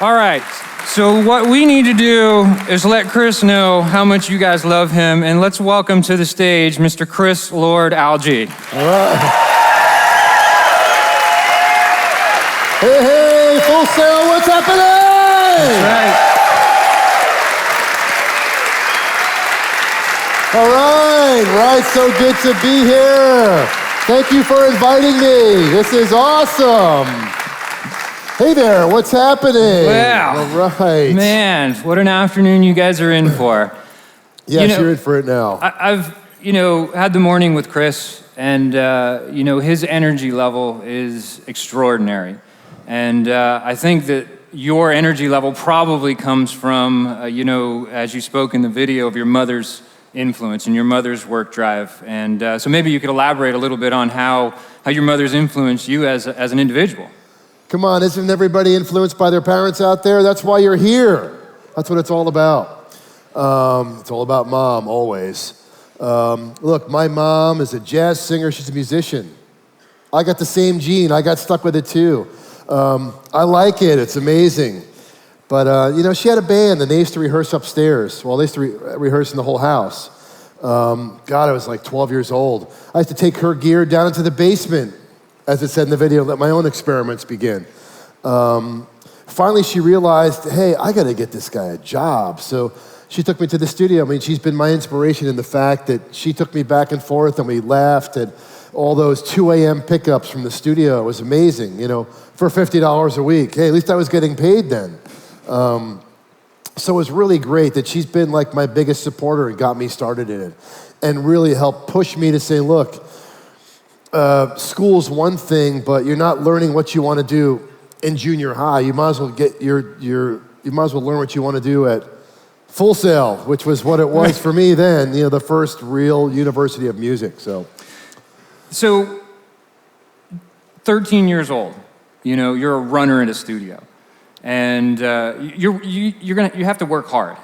All right, so what we need to do is let Chris know how much you guys love him, and let's welcome to the stage Mr. Chris Lord-Alge. All right. Hey, Full Sail, what's happening? That's right. All right, so good to be here. Thank you for inviting me. This is awesome. Hey there, what's happening? Wow. All right. Man, what an afternoon you guys are in for. Yes, you're in for it now. I've had the morning with Chris, and his energy level is extraordinary. And I think that your energy level probably comes from, as you spoke in the video, of your mother's influence and your mother's work drive. And so maybe you could elaborate a little bit on how your mother's influenced you as an individual. Come on, isn't everybody influenced by their parents out there? That's why you're here. That's what it's all about. It's all about mom, always. Look, my mom is a jazz singer. She's a musician. I got the same gene. I got stuck with it too. I like it. It's amazing. But, she had a band, and they used to rehearse upstairs. Well, they used to rehearse in the whole house. I was like 12 years old. I used to take her gear down into the basement, as it said in the video, let my own experiments begin. Finally, she realized, hey, I got to get this guy a job. So she took me to the studio. I mean, she's been my inspiration in the fact that she took me back and forth, and we laughed, and all those 2 a.m. pickups from the studio. It was amazing, for $50 a week. Hey, at least I was getting paid then. So it was really great that she's been like my biggest supporter and got me started in it, and really helped push me to say, look, school's one thing, but you're not learning what you want to do in junior high. You might as well you might as well learn what you want to do at Full Sail, which was what it was for me then, the first real university of music. So 13 years old, you're a runner in a studio, and you have to work hard.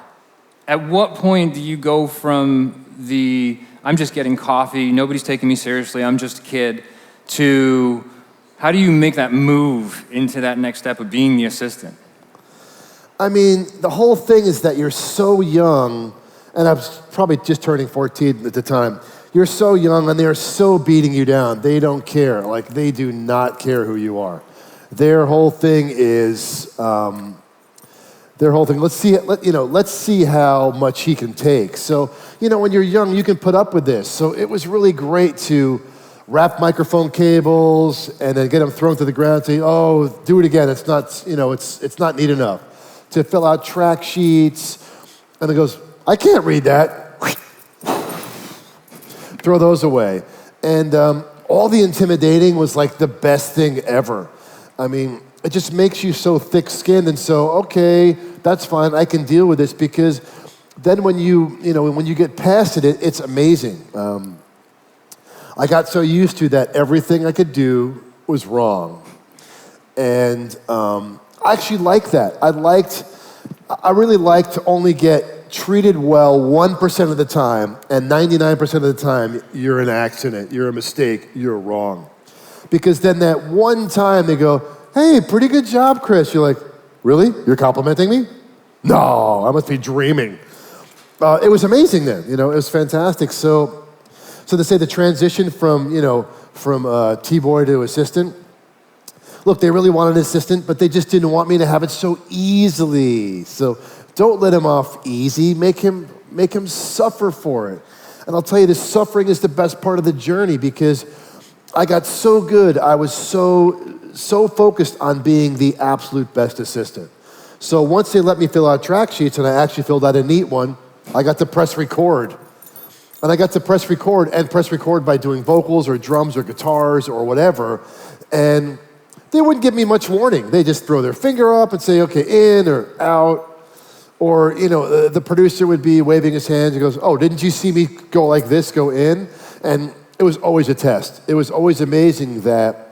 At what point do you go from I'm just getting coffee, nobody's taking me seriously, I'm just a kid, to how do you make that move into that next step of being the assistant? I mean, the whole thing is that you're so young, and I was probably just turning 14 at the time. You're so young, and they're so beating you down. They don't care. Like, they do not care who you are. Their whole thing is, let's see how much he can take. So, when you're young, you can put up with this. So it was really great to wrap microphone cables and then get them thrown to the ground and say, oh, do it again. It's not, it's not neat enough. To fill out track sheets. And it goes, I can't read that. Throw those away. And all the intimidating was like the best thing ever. I mean, it just makes you so thick-skinned, and so, okay, that's fine, I can deal with this, because then when you get past it, it's amazing. I got so used to that everything I could do was wrong. And I actually liked that. I really liked to only get treated well 1% of the time, and 99% of the time, you're an accident, you're a mistake, you're wrong. Because then that one time they go, hey, pretty good job, Chris. You're like, really? You're complimenting me? No, I must be dreaming. It was amazing then, it was fantastic. So to say the transition from T-boy to assistant, look, they really wanted an assistant, but they just didn't want me to have it so easily. So don't let him off easy. Make him suffer for it. And I'll tell you, this suffering is the best part of the journey, because I got so good. I was so focused on being the absolute best assistant. So once they let me fill out track sheets, and I actually filled out a neat one, I got to press record. And I got to press record by doing vocals or drums or guitars or whatever. And they wouldn't give me much warning. They just throw their finger up and say, okay, in or out. Or, the producer would be waving his hands and goes, oh, didn't you see me go like this, go in? And it was always a test. It was always amazing that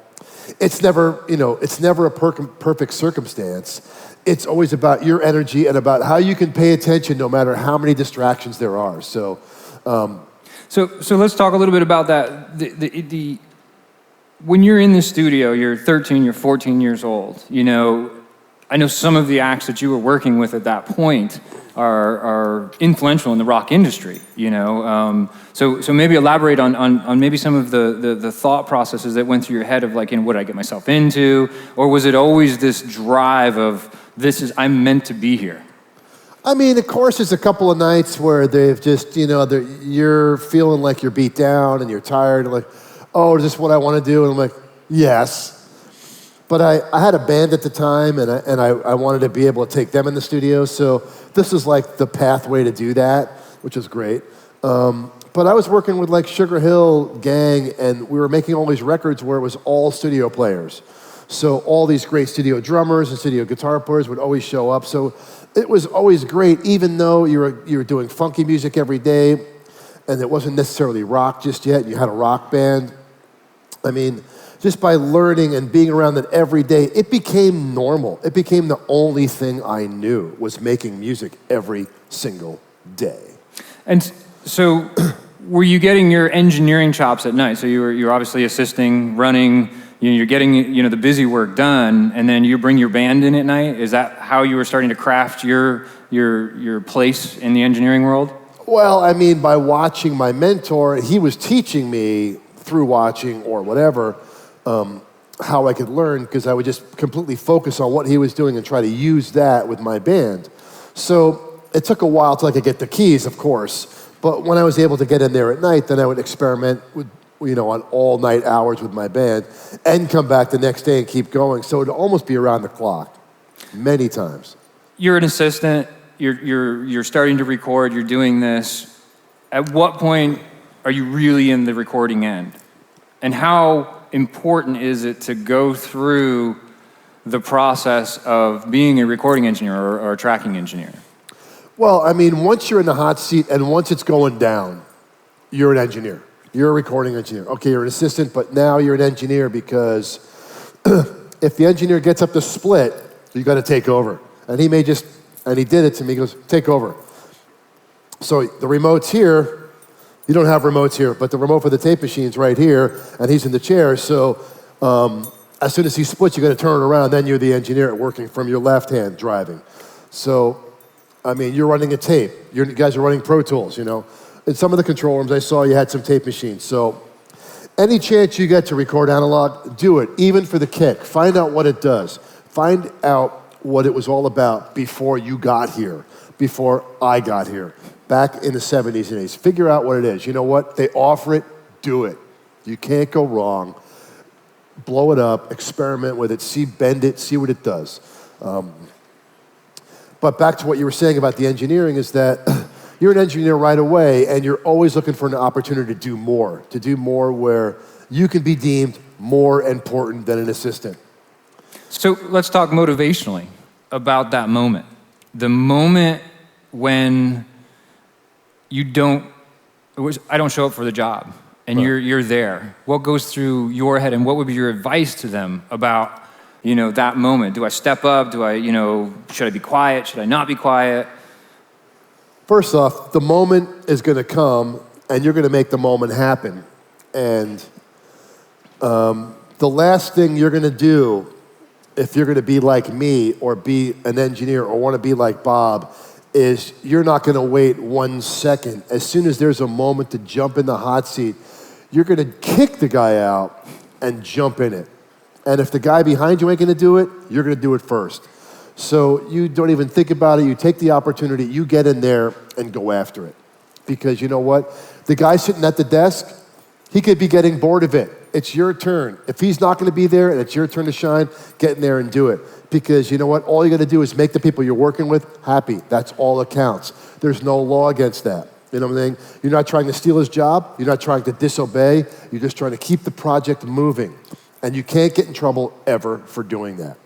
it's never a perfect circumstance. It's always about your energy and about how you can pay attention no matter how many distractions there are. So let's talk a little bit about that. When you're in the studio, you're 13, you're 14 years old, I know some of the acts that you were working with at that point are influential in the rock industry, you know. So maybe elaborate on maybe some of the thought processes that went through your head of like, what did I get myself into? Or was it always this drive of, I'm meant to be here? I mean, of course, there's a couple of nights where they've just, you're feeling like you're beat down and you're tired and like, oh, is this what I want to do? And I'm like, yes. But I had a band at the time, and I wanted to be able to take them in the studio, so this is like the pathway to do that, which is great. But I was working with like Sugar Hill Gang, and we were making all these records where it was all studio players. So all these great studio drummers and studio guitar players would always show up. So it was always great, even though you were doing funky music every day, and it wasn't necessarily rock just yet. You had a rock band. I mean, just by learning and being around it every day, it became normal. It became the only thing I knew was making music every single day. And so, were you getting your engineering chops at night? So you're obviously assisting, running. You're getting the busy work done, and then you bring your band in at night. Is that how you were starting to craft your place in the engineering world? Well, I mean, by watching my mentor, he was teaching me through watching or whatever. How I could learn, because I would just completely focus on what he was doing and try to use that with my band. So it took a while till I could get the keys, of course. But when I was able to get in there at night, then I would experiment with, on all night hours with my band and come back the next day and keep going. So it'd almost be around the clock, many times. You're an assistant. You're starting to record. You're doing this. At what point are you really in the recording end? And how important is it to go through the process of being a recording engineer or a tracking engineer? Well, I mean, once you're in the hot seat and once it's going down, you're an engineer. You're a recording engineer. Okay, you're an assistant, but now you're an engineer because if the engineer gets up to split, you got to take over. And he did it to me. He goes, take over. So the remote's here. You don't have remotes here, but the remote for the tape machine's right here, and he's in the chair. So as soon as he splits, you got to turn it around. Then you're the engineer working from your left hand driving. So, I mean, you're running a tape. You guys are running Pro Tools, In some of the control rooms, I saw you had some tape machines. So any chance you get to record analog, do it, even for the kick. Find out what it does. Find out what it was all about before you got here, before I got here. Back in the 70s and 80s. Figure out what it is. You know what? They offer it, do it. You can't go wrong. Blow it up, experiment with it, bend it, see what it does. But back to what you were saying about the engineering is that you're an engineer right away and you're always looking for an opportunity to do more where you can be deemed more important than an assistant. So let's talk motivationally about that moment. The moment when I don't show up for the job, and right. you're there. What goes through your head, and what would be your advice to them about, that moment? Do I step up? Should I be quiet? Should I not be quiet? First off, the moment is going to come, and you're going to make the moment happen. And the last thing you're going to do, if you're going to be like me or be an engineer or want to be like Bob, is you're not going to wait 1 second. As soon as there's a moment to jump in the hot seat, you're going to kick the guy out and jump in it. And if the guy behind you ain't going to do it, you're going to do it first. So you don't even think about it. You take the opportunity, you get in there and go after it. Because you know what? The guy sitting at the desk, he could be getting bored of it. It's your turn. If he's not going to be there and it's your turn to shine, get in there and do it. Because you know what? All you got to do is make the people you're working with happy. That's all that counts. There's no law against that. You know what I'm saying? You're not trying to steal his job. You're not trying to disobey. You're just trying to keep the project moving. And you can't get in trouble ever for doing that.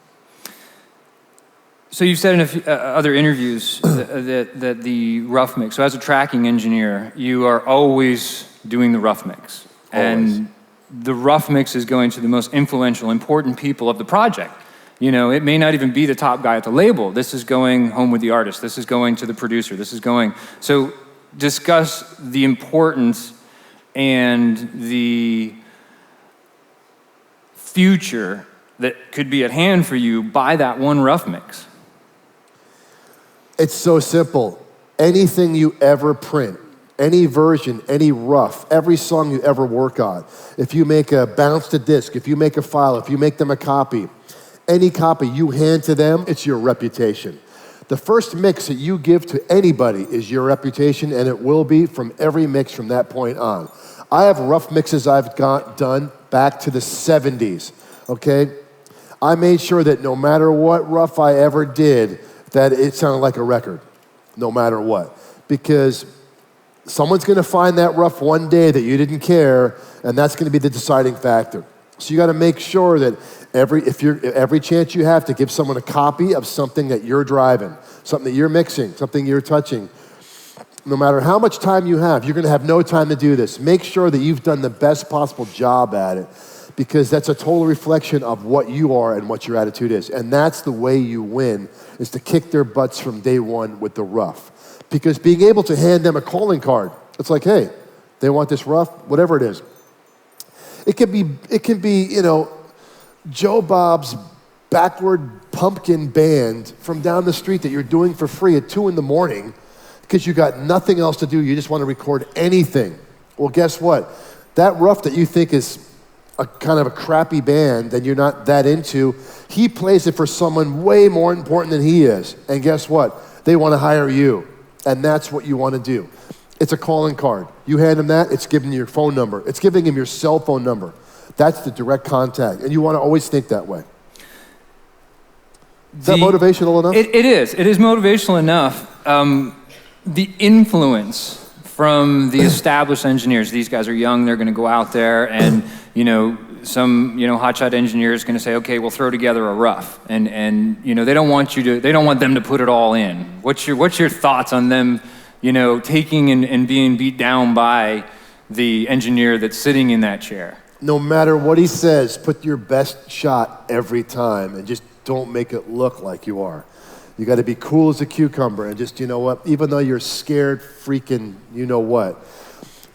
So you've said in a few, other interviews that the rough mix, so as a tracking engineer, you are always doing the rough mix. Always. And the rough mix is going to the most influential, important people of the project. It may not even be the top guy at the label. This is going home with the artist. This is going to the producer. So discuss the importance and the future that could be at hand for you by that one rough mix? It's so simple. Anything you ever print, any version, any rough, every song you ever work on, if you make a bounce to disc, if you make a file, if you make them a copy, any copy you hand to them, it's your reputation. The first mix that you give to anybody is your reputation, and it will be from every mix from that point on. I have rough mixes I've got done back to the 70s, okay? I made sure that no matter what rough I ever did, that it sounded like a record, no matter what. Because someone's gonna find that rough one day that you didn't care, and that's gonna be the deciding factor. So you gotta make sure that every chance you have to give someone a copy of something that you're driving, something that you're mixing, something you're touching, no matter how much time you have, you're gonna have no time to do this. Make sure that you've done the best possible job at it, because that's a total reflection of what you are and what your attitude is. And that's the way you win, is to kick their butts from day one with the rough. Because being able to hand them a calling card, it's like, hey, they want this rough, whatever it is. It can be, you know, Joe Bob's backward pumpkin band from down the street that you're doing for free at 2 a.m. because you got nothing else to do. You just want to record anything. Well, guess what? That rough that you think is a kind of a crappy band that you're not that into, he plays it for someone way more important than he is. And guess what? They want to hire you. And that's what you want to do. It's a calling card. You hand him that, it's giving you your phone number. It's giving him your cell phone number. That's the direct contact. And you want to always think that way. Is that motivational enough? It is. It is motivational enough. The influence from the established engineers, these guys are young, they're going to go out there and, you know, some, you know, hotshot engineer is going to say, okay, we'll throw together a rough. And you know, they don't want them to put it all in. What's your thoughts on them, you know, taking and being beat down by the engineer that's sitting in that chair? No matter what he says, put your best shot every time and just don't make it look like you are. You got to be cool as a cucumber and just, you know what, even though you're scared freaking you know what,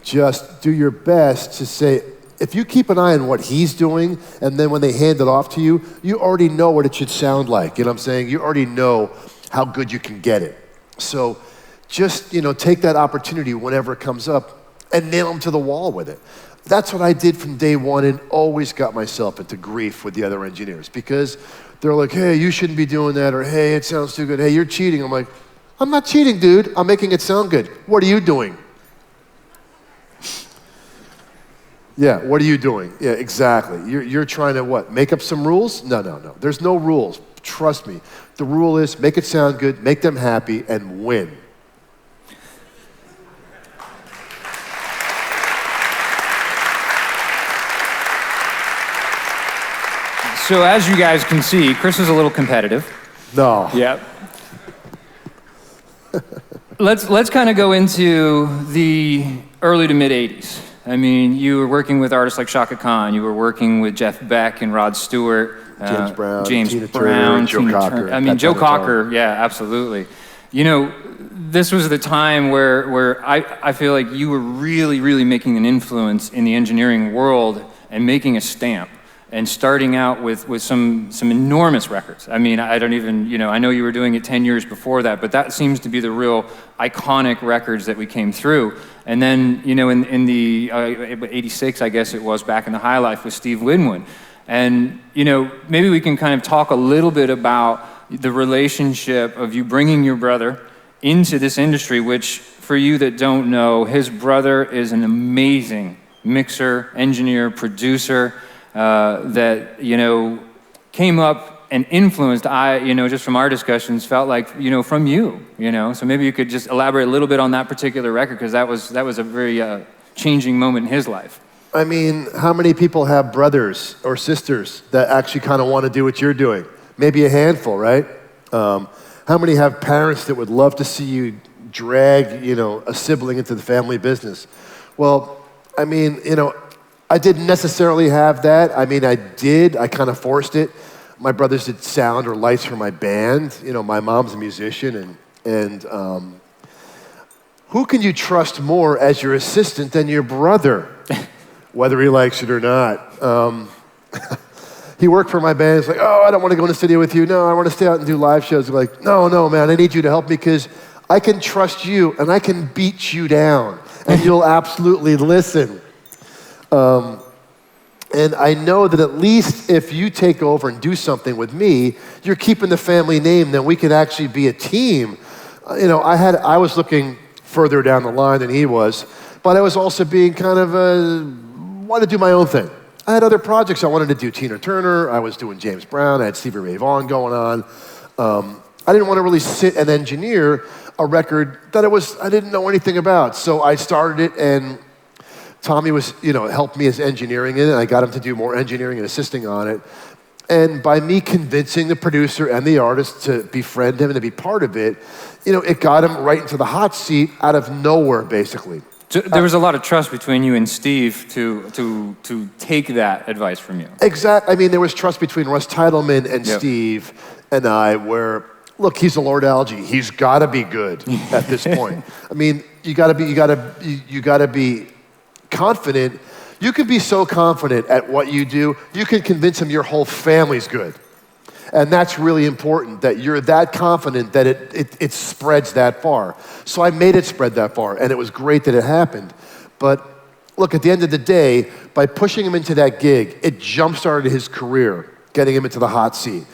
just do your best to say, if you keep an eye on what he's doing, and then when they hand it off to you, you already know what it should sound like. You know what I'm saying? You already know how good you can get it. So just, you know, take that opportunity whenever it comes up and nail them to the wall with it. That's what I did from day one, and always got myself into grief with the other engineers, because they're like, hey, you shouldn't be doing that, or hey, it sounds too good. Hey, you're cheating. I'm like, I'm not cheating, dude. I'm making it sound good. What are you doing? Yeah, what are you doing? Yeah, exactly. You're trying to what? Make up some rules? No. There's no rules. Trust me. The rule is make it sound good, make them happy, and win. So as you guys can see, Chris is a little competitive. No. Yep. Let's kind of go into the early to mid 80s. I mean, you were working with artists like Chaka Khan, you were working with Jeff Beck and Rod Stewart, James Brown, Joe Cocker. I mean, Joe Cocker, yeah, absolutely. You know, this was the time where I feel like you were really, really making an influence in the engineering world and making a stamp and starting out with some enormous records. I mean, I don't even, you know, I know you were doing it 10 years before that, but that seems to be the real iconic records that we came through. And then, you know, in the 86, I guess it was, back in the High Life with Steve Winwood. And, you know, maybe we can kind of talk a little bit about the relationship of you bringing your brother into this industry, which, for you that don't know, his brother is an amazing mixer, engineer, producer, that, you know, came up and influenced, you know, just from our discussions, felt like, you know, from you, you know. So maybe you could just elaborate a little bit on that particular record, because that was a very changing moment in his life. I mean, how many people have brothers or sisters that actually kind of want to do what you're doing? Maybe a handful, right? How many have parents that would love to see you drag, you know, a sibling into the family business? Well, I mean, you know, I didn't necessarily have that. I mean, I did. I kind of forced it. My brothers did sound or lights for my band. You know, my mom's a musician, and who can you trust more as your assistant than your brother, whether he likes it or not? He worked for my band. He's like, oh, I don't want to go in the studio with you. No, I want to stay out and do live shows. I'm like, no, man, I need you to help me because I can trust you and I can beat you down and you'll absolutely listen. And I know that at least if you take over and do something with me, you're keeping the family name, then we could actually be a team. I was looking further down the line than he was, but I was also being kind of, wanted to do my own thing. I had other projects I wanted to do. Tina Turner, I was doing James Brown, I had Stevie Ray Vaughan going on. I didn't want to really sit and engineer a record that I didn't know anything about. So I started it, and Tommy was, helped me as engineering in it, and I got him to do more engineering and assisting on it. And by me convincing the producer and the artist to befriend him and to be part of it, it got him right into the hot seat out of nowhere, basically. So there was a lot of trust between you and Steve to take that advice from you. Exactly. I mean, there was trust between Russ Titleman and Steve and I, where, look, he's a Lord-Alge. He's got to be good at this point. I mean, you got to be confident. You can be so confident at what you do, you can convince him your whole family's good. And that's really important, that you're that confident that it spreads that far. So I made it spread that far, and it was great that it happened. But look, at the end of the day, by pushing him into that gig, it jump-started his career, getting him into the hot seat.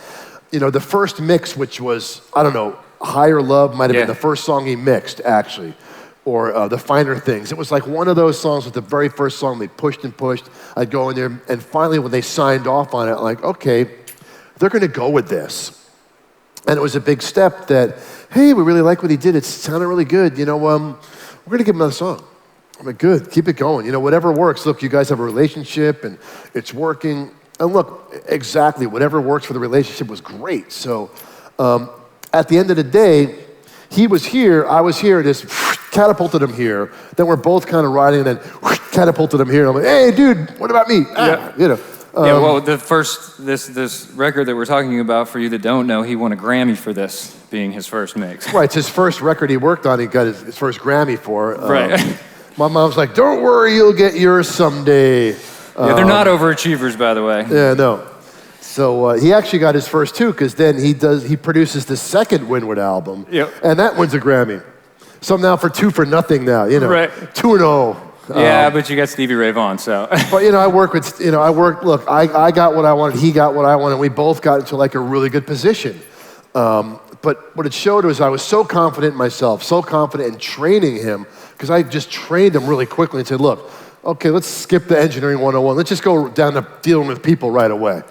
The first mix, which was, I don't know, Higher Love might have been the first song he mixed, actually. Or The Finer Things. It was like one of those songs was the very first song they pushed and pushed. I'd go in there, and finally when they signed off on it, I'm like, okay, they're gonna go with this. And it was a big step that, hey, we really like what he did. It sounded really good. We're gonna give him another song. I'm like, good, keep it going. Whatever works. Look, you guys have a relationship and it's working. And look, exactly, whatever works for the relationship was great. So at the end of the day, he was here, I was here, just catapulted him here. Then we're both kind of riding, and then catapulted him here. And I'm like, hey, dude, what about me? Well, this record that we're talking about, for you that don't know, he won a Grammy for this, being his first mix. Right, it's his first record he worked on. He got his first Grammy for. Right. My mom's like, don't worry, you'll get yours someday. They're not overachievers, by the way. Yeah, no. So he actually got his first too, because then he produces the second Winwood album, and that wins a Grammy. So I'm now for 2 for nothing now, Right. 2-0. Yeah, but you got Stevie Ray Vaughan, so. But look, I got what I wanted, he got what I wanted, we both got into like a really good position. But what it showed was I was so confident in myself, so confident in training him, because I just trained him really quickly and said, look, okay, let's skip the engineering 101. Let's just go down to dealing with people right away.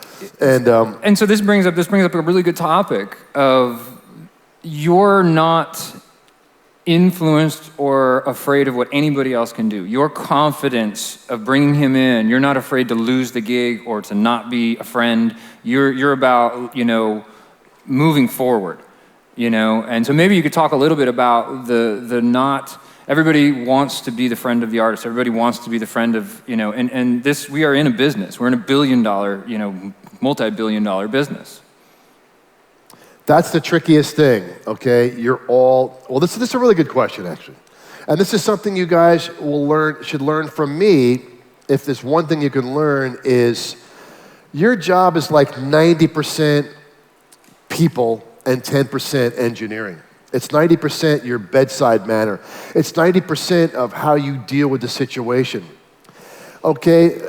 And so this brings up a really good topic of you're not influenced or afraid of what anybody else can do. Your confidence of bringing him in, you're not afraid to lose the gig or to not be a friend. You're about, moving forward, And so maybe you could talk a little bit about the not. Everybody wants to be the friend of the artist. Everybody wants to be the friend of, and this, we are in a business. We're in a billion-dollar, multi-billion-dollar business. That's the trickiest thing, okay? This is a really good question, actually. And this is something you guys should learn from me. If there's one thing you can learn is your job is like 90% people and 10% engineering. It's 90% your bedside manner. It's 90% of how you deal with the situation. Okay,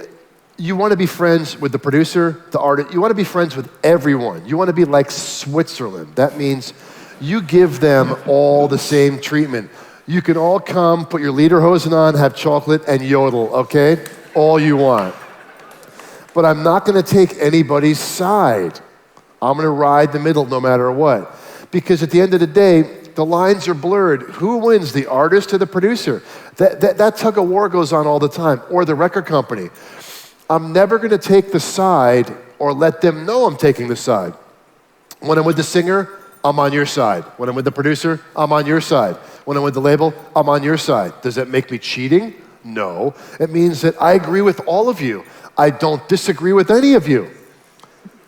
you want to be friends with the producer, the artist. You want to be friends with everyone. You want to be like Switzerland. That means you give them all the same treatment. You can all come, put your lederhosen on, have chocolate, and yodel, okay? All you want. But I'm not going to take anybody's side. I'm going to ride the middle no matter what. Because at the end of the day, the lines are blurred. Who wins, the artist or the producer? That tug of war goes on all the time, or the record company. I'm never gonna take the side or let them know I'm taking the side. When I'm with the singer, I'm on your side. When I'm with the producer, I'm on your side. When I'm with the label, I'm on your side. Does that make me cheating? No. It means that I agree with all of you. I don't disagree with any of you.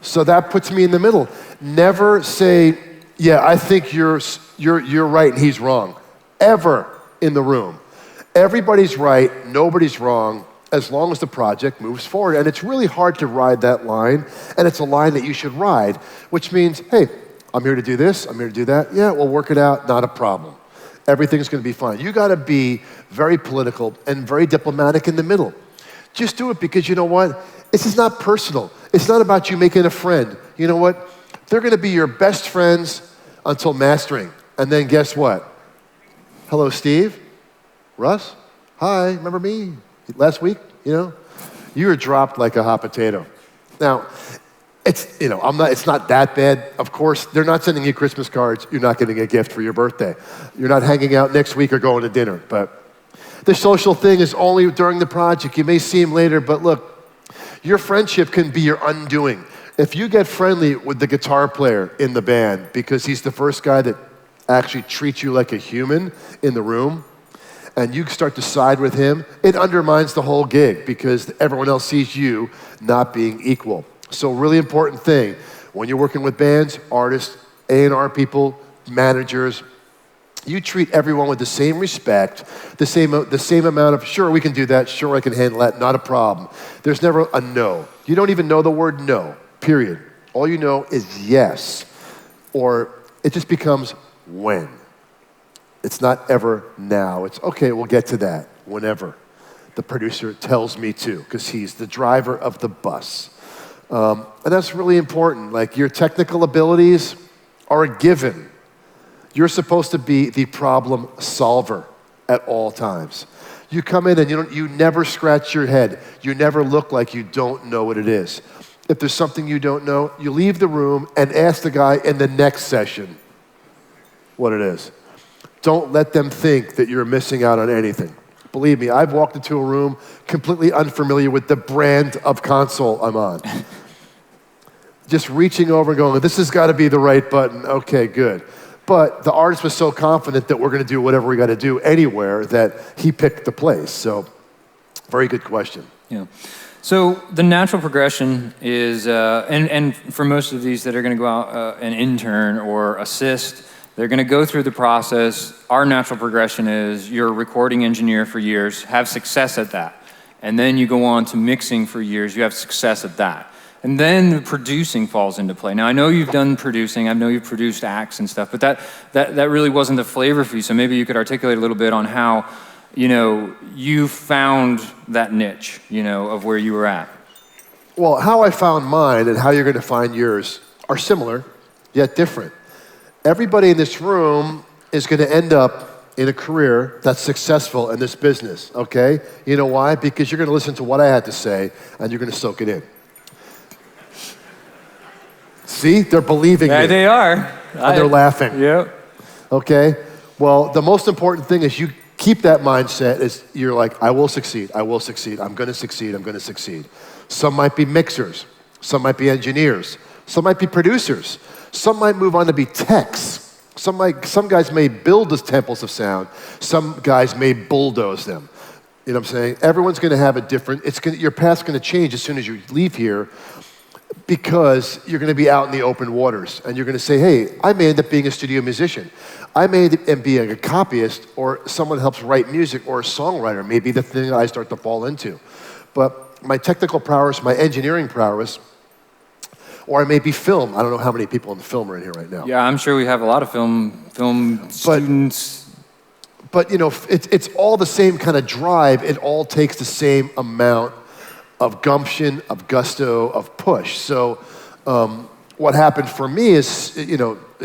So that puts me in the middle. Never say, yeah, I think you're right and he's wrong. Ever in the room. Everybody's right, nobody's wrong. as long as the project moves forward. And it's really hard to ride that line, and it's a line that you should ride, which means, hey, I'm here to do this, I'm here to do that. Yeah, we'll work it out, not a problem. Everything's gonna be fine. You gotta be very political and very diplomatic in the middle. Just do it because you know what? This is not personal. It's not about you making a friend. You know what? They're gonna be your best friends until mastering. And then guess what? Hello, Steve? Russ? Hi, remember me? Last week, you know? You were dropped like a hot potato. Now, it's not that bad. Of course, they're not sending you Christmas cards. You're not getting a gift for your birthday. You're not hanging out next week or going to dinner. But the social thing is only during the project. You may see him later, but look, your friendship can be your undoing. If you get friendly with the guitar player in the band because he's the first guy that actually treats you like a human in the room, and you start to side with him, it undermines the whole gig because everyone else sees you not being equal. So really important thing, when you're working with bands, artists, A&R people, managers, you treat everyone with the same respect, the same amount of, sure, we can do that, sure, I can handle that, not a problem. There's never a no. You don't even know the word no, period. All you know is yes, or it just becomes when. It's not ever now. It's, okay, we'll get to that whenever the producer tells me to, because he's the driver of the bus. And that's really important. Like, your technical abilities are a given. You're supposed to be the problem solver at all times. You come in and you never scratch your head. You never look like you don't know what it is. If there's something you don't know, you leave the room and ask the guy in the next session what it is. Don't let them think that you're missing out on anything. Believe me, I've walked into a room completely unfamiliar with the brand of console I'm on. Just reaching over and going, this has got to be the right button. Okay, good. But the artist was so confident that we're going to do whatever we got to do anywhere that he picked the place. So, very good question. Yeah. So the natural progression is, and for most of these that are going to go out and intern or assist, they're going to go through the process. Our natural progression is you're a recording engineer for years, have success at that. And then you go on to mixing for years, you have success at that. And then the producing falls into play. Now, I know you've done producing, I know you've produced acts and stuff, but that really wasn't the flavor for you. So maybe you could articulate a little bit on how, you found that niche, of where you were at. Well, how I found mine and how you're going to find yours are similar, yet different. Everybody in this room is going to end up in a career that's successful in this business, okay? You know why? Because you're going to listen to what I had to say, and you're going to soak it in. See? They're believing me. Yeah, they are. And they're laughing. Yep. Okay? Well, the most important thing is you keep that mindset is you're like, I will succeed, I'm going to succeed, I'm going to succeed. Some might be mixers. Some might be engineers. Some might be producers. Some might move on to be techs. Some guys may build the temples of sound. Some guys may bulldoze them. You know what I'm saying? Everyone's going to have a different, your path's going to change as soon as you leave here because you're going to be out in the open waters and you're going to say, hey, I may end up being a studio musician. I may end up being a copyist or someone helps write music or a songwriter may be the thing that I start to fall into. But my technical prowess, my engineering prowess, or I may be film. I don't know how many people in the film are in here right now. Yeah, I'm sure we have a lot of film students. But it's all the same kind of drive. It all takes the same amount of gumption, of gusto, of push. So what happened for me is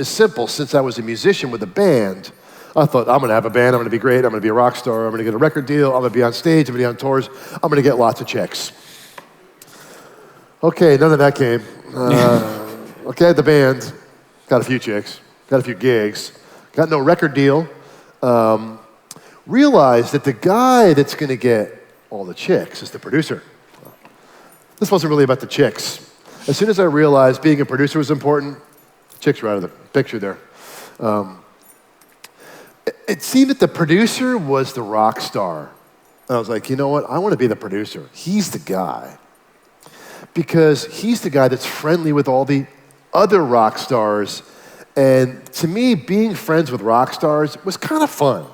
simple. Since I was a musician with a band, I thought, I'm going to have a band, I'm going to be great, I'm going to be a rock star, I'm going to get a record deal, I'm going to be on stage, I'm going to be on tours, I'm going to get lots of checks. Okay, none of that came. Okay, the band, got a few chicks, got a few gigs, got no record deal. Realized that the guy that's going to get all the chicks is the producer. This wasn't really about the chicks. As soon as I realized being a producer was important, chicks were out of the picture there. It seemed that the producer was the rock star. And I was like, you know what? I want to be the producer. He's the guy. Because he's the guy that's friendly with all the other rock stars. And to me, being friends with rock stars was kind of fun.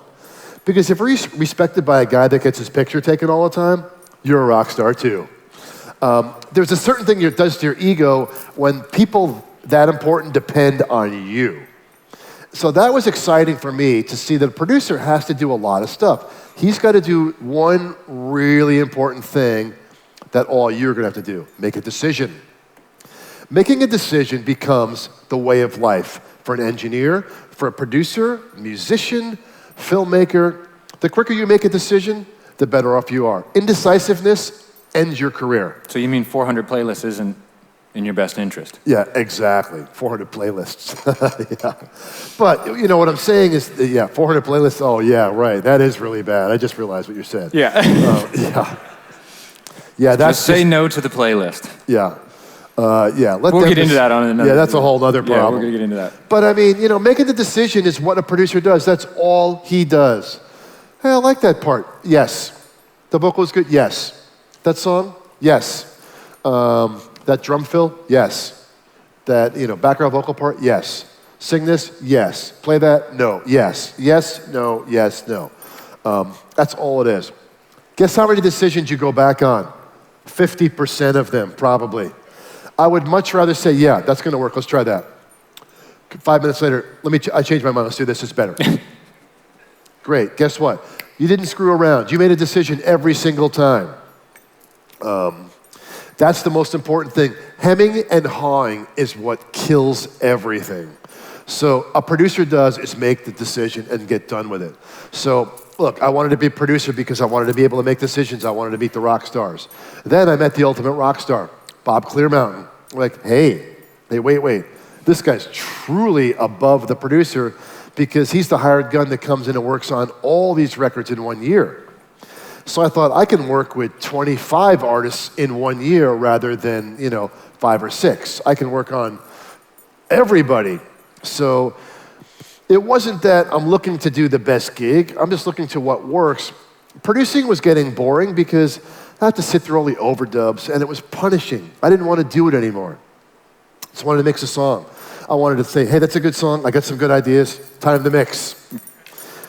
Because if you're respected by a guy that gets his picture taken all the time, You're a rock star too. There's a certain thing it does to your ego when people that important depend on you. So that was exciting for me to see that a producer has to do a lot of stuff. He's got to do one really important thing that all you're going to have to do, make a decision. Making a decision becomes the way of life for an engineer, for a producer, musician, filmmaker. The quicker you make a decision, the better off you are. Indecisiveness ends your career. So you mean 400 playlists isn't in your best interest? Yeah, exactly. 400 playlists. Yeah. But you know what I'm saying is, 400 playlists. Oh yeah, right. That is really bad. I just realized what you said. Yeah. Yeah. Yeah. That's just say no to the playlist. Yeah. We'll get into that on another. Yeah, that's a whole other problem. Yeah, we're gonna get into that. But I mean, making the decision is what a producer does. That's all he does. Hey, I like that part. Yes. The vocal is good. Yes. That song. Yes. That drum fill. Yes. That background vocal part. Yes. Sing this. Yes. Play that. No. Yes. Yes. No. Yes. No. That's all it is. Guess how many decisions you go back on? 50% of them, probably. I would much rather say, yeah, that's going to work. Let's try that. 5 minutes later, I changed my mind. Let's do this. It's better. Great. Guess what? You didn't screw around. You made a decision every single time. That's the most important thing. Hemming and hawing is what kills everything. So a producer does is make the decision and get done with it. So look, I wanted to be a producer because I wanted to be able to make decisions. I wanted to meet the rock stars. Then I met the ultimate rock star, Bob Clearmountain. Like, hey, wait. This guy's truly above the producer because he's the hired gun that comes in and works on all these records in 1 year. So I thought I can work with 25 artists in 1 year rather than, 5 or 6. I can work on everybody. So it wasn't that I'm looking to do the best gig. I'm just looking to what works. Producing was getting boring because I had to sit through all the overdubs, and it was punishing. I didn't want to do it anymore. Just wanted to mix a song. I wanted to say, hey, that's a good song. I got some good ideas. Time to mix.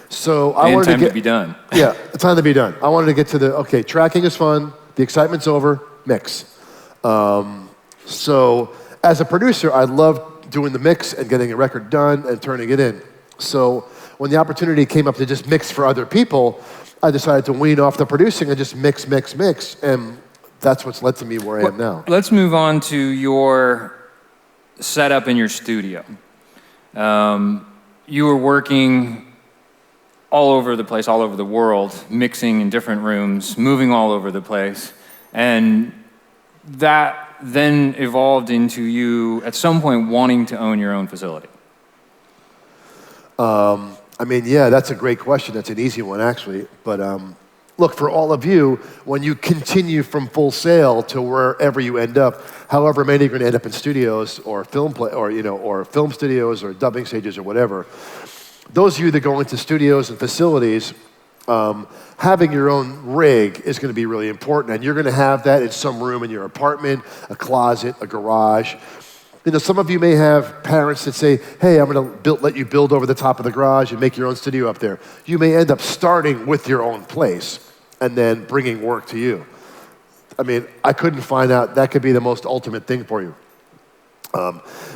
So I wanted time to be done. Yeah, time to be done. I wanted to get to tracking is fun. The excitement's over. Mix. So as a producer, I loved doing the mix and getting a record done and turning it in. So when the opportunity came up to just mix for other people, I decided to wean off the producing and just mix. And that's what's led to me where I am now. Let's move on to your setup in your studio. You were working all over the place, all over the world, mixing in different rooms, moving all over the place. And that then evolved into you, at some point, wanting to own your own facility. That's a great question. That's an easy one, actually. But look, for all of you, when you continue from Full Sail to wherever you end up, however many you're going to end up in studios or or film studios or dubbing stages or whatever, those of you that go into studios and facilities, having your own rig is going to be really important, and you're going to have that in some room in your apartment, a closet, a garage. Some of you may have parents that say, hey, I'm going to let you build over the top of the garage and make your own studio up there. You may end up starting with your own place and then bringing work to you. I couldn't find out that could be the most ultimate thing for you.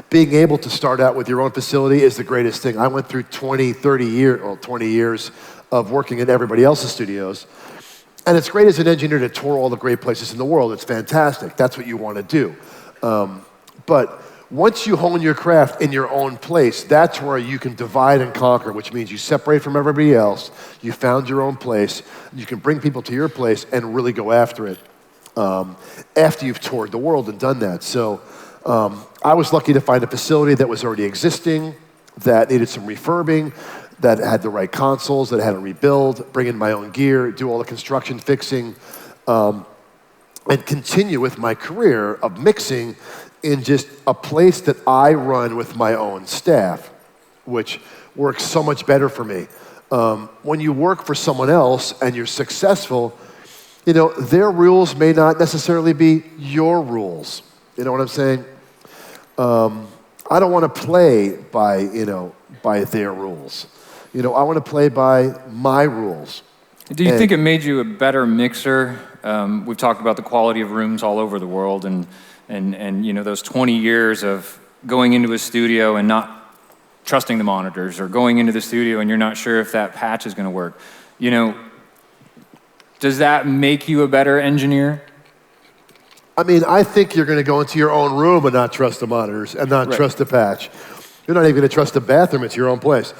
Being able to start out with your own facility is the greatest thing. I went through 20 years of working in everybody else's studios. And it's great as an engineer to tour all the great places in the world. It's fantastic. That's what you want to do. But once you hone your craft in your own place, that's where you can divide and conquer, which means you separate from everybody else. You found your own place. You can bring people to your place and really go after it after you've toured the world and done that. So I was lucky to find a facility that was already existing, that needed some refurbing, that had the right consoles, that had to rebuild, bring in my own gear, do all the construction fixing, and continue with my career of mixing in just a place that I run with my own staff, which works so much better for me. When you work for someone else and you're successful, their rules may not necessarily be your rules. You know what I'm saying? I don't want to play by their rules. I want to play by my rules. Do you think it made you a better mixer We've talked about the quality of rooms all over the world, and those 20 years of going into a studio and not trusting the monitors, or going into the studio and you're not sure if that patch is going to work. Does that make you a better engineer? I mean, I think you're going to go into your own room and not trust the monitors and not trust the patch. You're not even going to trust the bathroom. It's your own place.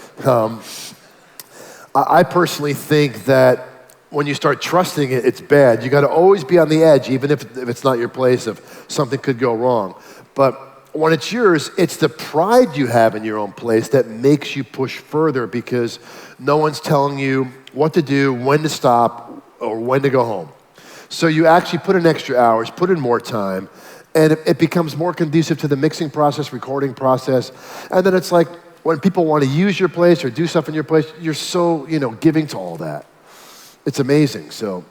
I personally think that when you start trusting it, it's bad. You got to always be on the edge, even if it's not your place, if something could go wrong. But when it's yours, it's the pride you have in your own place that makes you push further, because no one's telling you what to do, when to stop, or when to go home. So you actually put in extra hours, put in more time, and it becomes more conducive to the mixing process, recording process. And then it's like when people want to use your place or do stuff in your place, you're so, giving to all that. It's amazing, so.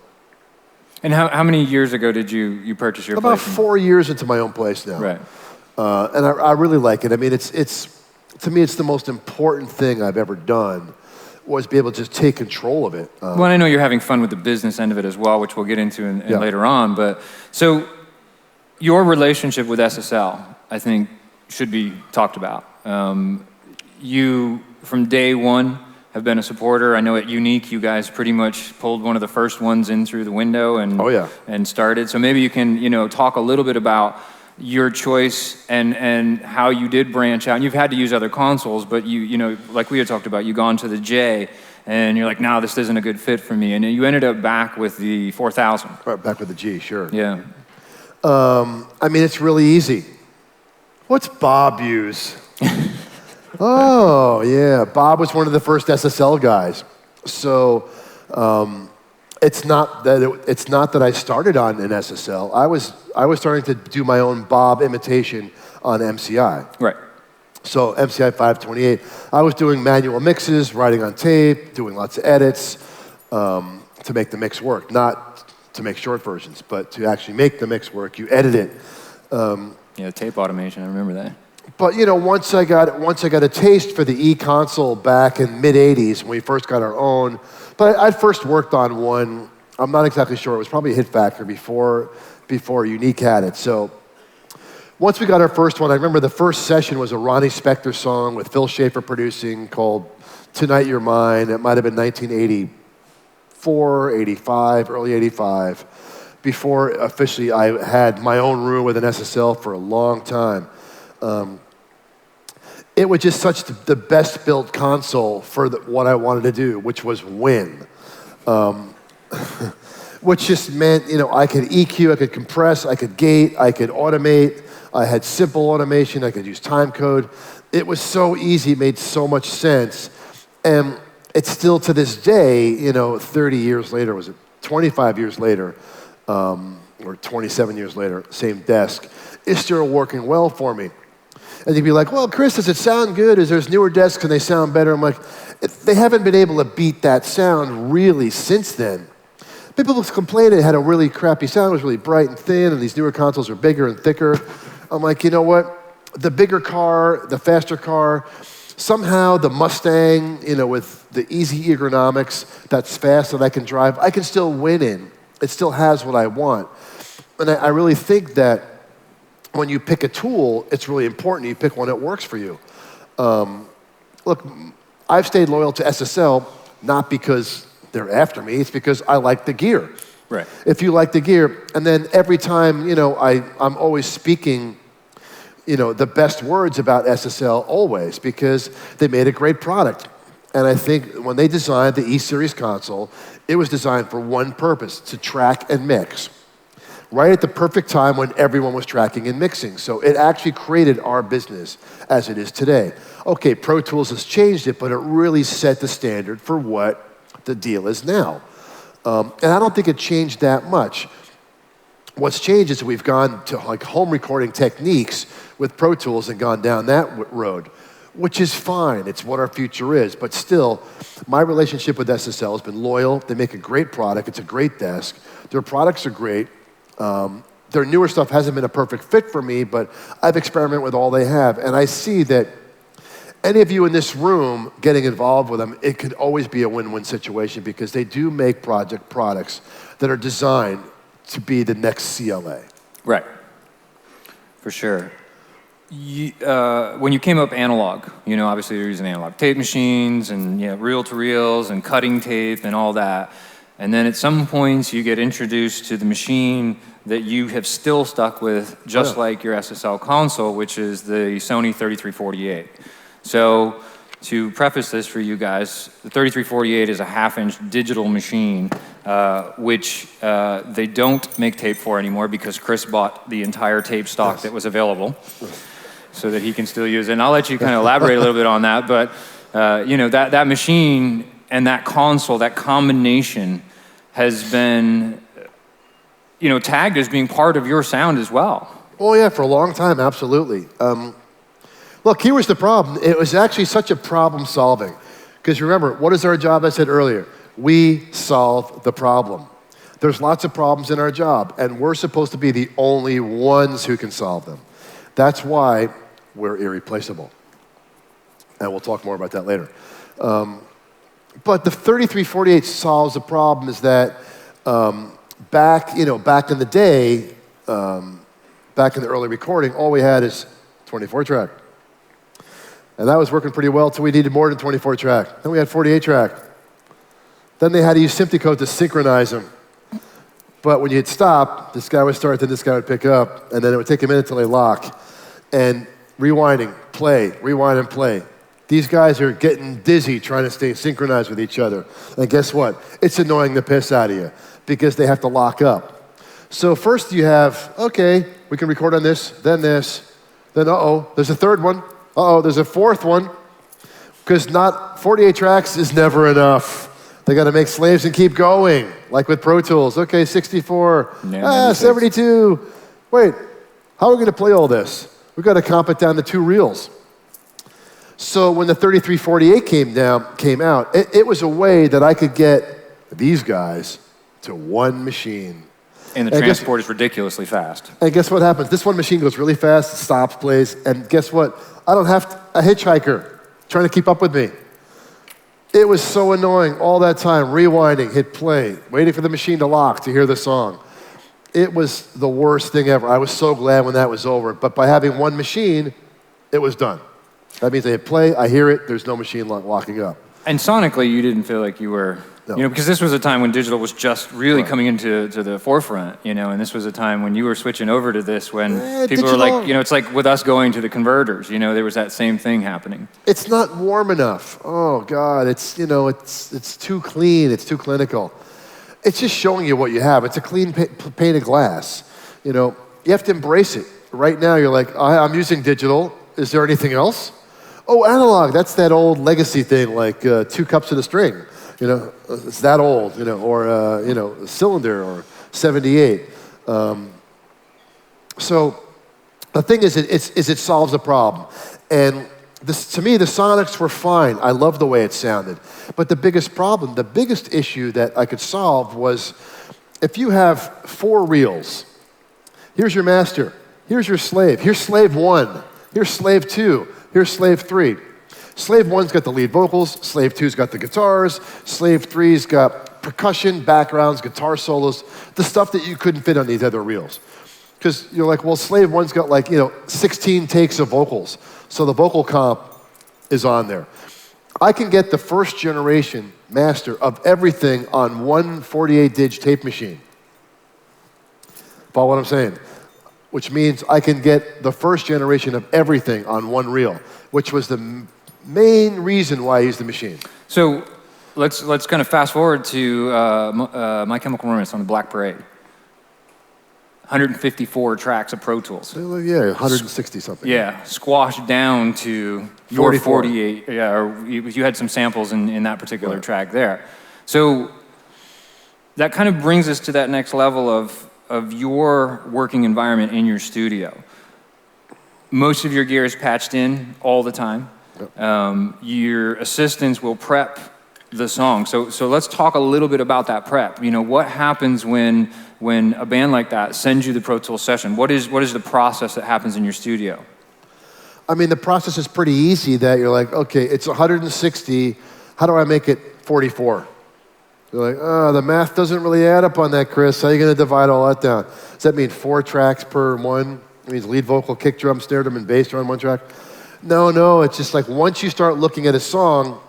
And how many years ago did you purchase your place? About 4 years into my own place now. Right. And I really like it. I mean, it's to me, it's the most important thing I've ever done, was be able to just take control of it. Well, I know you're having fun with the business end of it as well, which we'll get into later on. But so your relationship with SSL, I think, should be talked about. You, from day one, have been a supporter. I know at Unique, you guys pretty much pulled one of the first ones in through the window and started. So maybe you can, talk a little bit about your choice and how you did branch out. And you've had to use other consoles, but you like we had talked about, you gone to the J, and you're like, no, this isn't a good fit for me. And you ended up back with the 4000. Right, back with the G, sure. Yeah. I mean, it's really easy. What's Bob use? Oh, yeah. Bob was one of the first SSL guys. So it's not that I started on an SSL. I was starting to do my own Bob imitation on MCI. Right. So MCI 528. I was doing manual mixes, writing on tape, doing lots of edits to make the mix work. Not to make short versions, but to actually make the mix work. You edit it. Tape automation. I remember that. But once I got a taste for the E-console back in mid-'80s when we first got our own. But I first worked on one. I'm not exactly sure. It was probably a Hit Factor before Unique had it. So once we got our first one, I remember the first session was a Ronnie Spector song with Phil Schaefer producing called "Tonight You're Mine." It might have been 1984, 85, early 85. Before officially I had my own room with an SSL for a long time. It was just such the best built console for what I wanted to do, which was win. Which just meant, I could EQ, I could compress, I could gate, I could automate, I had simple automation, I could use time code. It was so easy, it made so much sense. And it's still to this day, 30 years later, was it 25 years later, or 27 years later, same desk, it's still working well for me. And you'd be like, well, Chris, does it sound good? There's newer desks and they sound better? I'm like, they haven't been able to beat that sound really since then. People complained it had a really crappy sound, it was really bright and thin, and these newer consoles are bigger and thicker. I'm like, you know what? The bigger car, the faster car, somehow the Mustang, with the easy ergonomics that's fast that I can drive, I can still win in. It still has what I want. And I really think that when you pick a tool, it's really important you pick one that works for you. Look, I've stayed loyal to SSL, not because they're after me, it's because I like the gear. Right. If you like the gear, and then every time, I'm always speaking, the best words about SSL always, because they made a great product. And I think when they designed the E-Series console, it was designed for one purpose, to track and mix. Right at the perfect time when everyone was tracking and mixing. So it actually created our business as it is today. Okay, Pro Tools has changed it, but it really set the standard for what the deal is now. And I don't think it changed that much. What's changed is we've gone to home recording techniques with Pro Tools and gone down that road, which is fine. It's what our future is. But still, my relationship with SSL has been loyal. They make a great product. It's a great desk. Their products are great. Their newer stuff hasn't been a perfect fit for me, but I've experimented with all they have. And I see that any of you in this room getting involved with them, it could always be a win-win situation because they do make products that are designed to be the next CLA. Right, for sure. When you came up analog, obviously you're using analog tape machines and reel-to-reels and cutting tape and all that. And then at some points you get introduced to the machine that you have still stuck with, just like your SSL console, which is the Sony 3348. So to preface this for you guys, the 3348 is a half-inch digital machine, which they don't make tape for anymore because Chris bought the entire tape stock that was available so that he can still use it. And I'll let you kind of elaborate a little bit on that, but that machine and that console, that combination has been tagged as being part of your sound as well. Oh yeah, for a long time, absolutely. Look, here was the problem. It was actually such a problem solving. Because remember, what is our job? I said earlier, we solve the problem. There's lots of problems in our job, and we're supposed to be the only ones who can solve them. That's why we're irreplaceable. And we'll talk more about that later. But the 3348 solves the problem is that back in the day, back in the early recording, all we had is 24 track. And that was working pretty well until we needed more than 24 track. Then we had 48 track. Then they had to use SMPTE to synchronize them. But when you'd stop, this guy would start, then this guy would pick up, and then it would take a minute till they lock. And rewinding, play, rewind and play. These guys are getting dizzy trying to stay synchronized with each other. And guess what? It's annoying the piss out of you because they have to lock up. So first you have, okay, we can record on this, then there's a third one. There's a fourth one. Because not 48 tracks is never enough. They got to make slaves and keep going, like with Pro Tools. Okay, 64, 72. Wait, how are we going to play all this? We've got to comp it down to 2 reels. So when the 3348 came out, it was a way that I could get these guys to one machine. And the transport is ridiculously fast. And guess what happens? This one machine goes really fast, stops, plays, and guess what? I don't have a hitchhiker trying to keep up with me. It was so annoying all that time, rewinding, hit play, waiting for the machine to lock to hear the song. It was the worst thing ever. I was so glad when that was over. But by having one machine, it was done. That means I hit play, I hear it, there's no machine locking up. And sonically, you didn't feel like you were, because this was a time when digital was just really coming into the forefront, and this was a time when you were switching over to this when people were like, it's like with us going to the converters, there was that same thing happening. It's not warm enough. Oh God, it's too clean, it's too clinical. It's just showing you what you have. It's a clean pane of glass. You have to embrace it. Right now, you're like, I'm using digital. Is there anything else? Oh, analog, that's that old legacy thing, like 2 cups and a string. It's that old, or a cylinder or 78. So the thing is, it solves a problem. And to me, the sonics were fine. I love the way it sounded. But the biggest problem, the biggest issue that I could solve was if you have 4 reels, here's your master, here's your slave, here's slave 1, here's slave 2, here's slave 3. Slave 1's got the lead vocals, slave 2's got the guitars, slave 3's got percussion, backgrounds, guitar solos, the stuff that you couldn't fit on these other reels. Because you're like, well, slave 1's got 16 takes of vocals, so the vocal comp is on there. I can get the first generation master of everything on one 48-dig tape machine. Follow what I'm saying? Which means I can get the first generation of everything on one reel, which was the main reason why I used the machine. So let's kind of fast forward to My Chemical Romance on the Black Parade. 154 tracks of Pro Tools. Yeah, 160 something. Yeah, squashed down to your 48. Yeah, or you had some samples in that particular track there. So that kind of brings us to that next level of your working environment in your studio. Most of your gear is patched in all the time. Yep. Your assistants will prep the song. So let's talk a little bit about that prep. What happens when a band like that sends you the Pro Tools session? What is the process that happens in your studio? I mean, the process is pretty easy that you're like, okay, it's 160. How do I make it 44? You're like, oh, the math doesn't really add up on that, Chris. How are you going to divide all that down? Does that mean 4 tracks per one? It means lead vocal, kick drum, snare drum, and bass drum on one track? No, it's just like once you start looking at a song,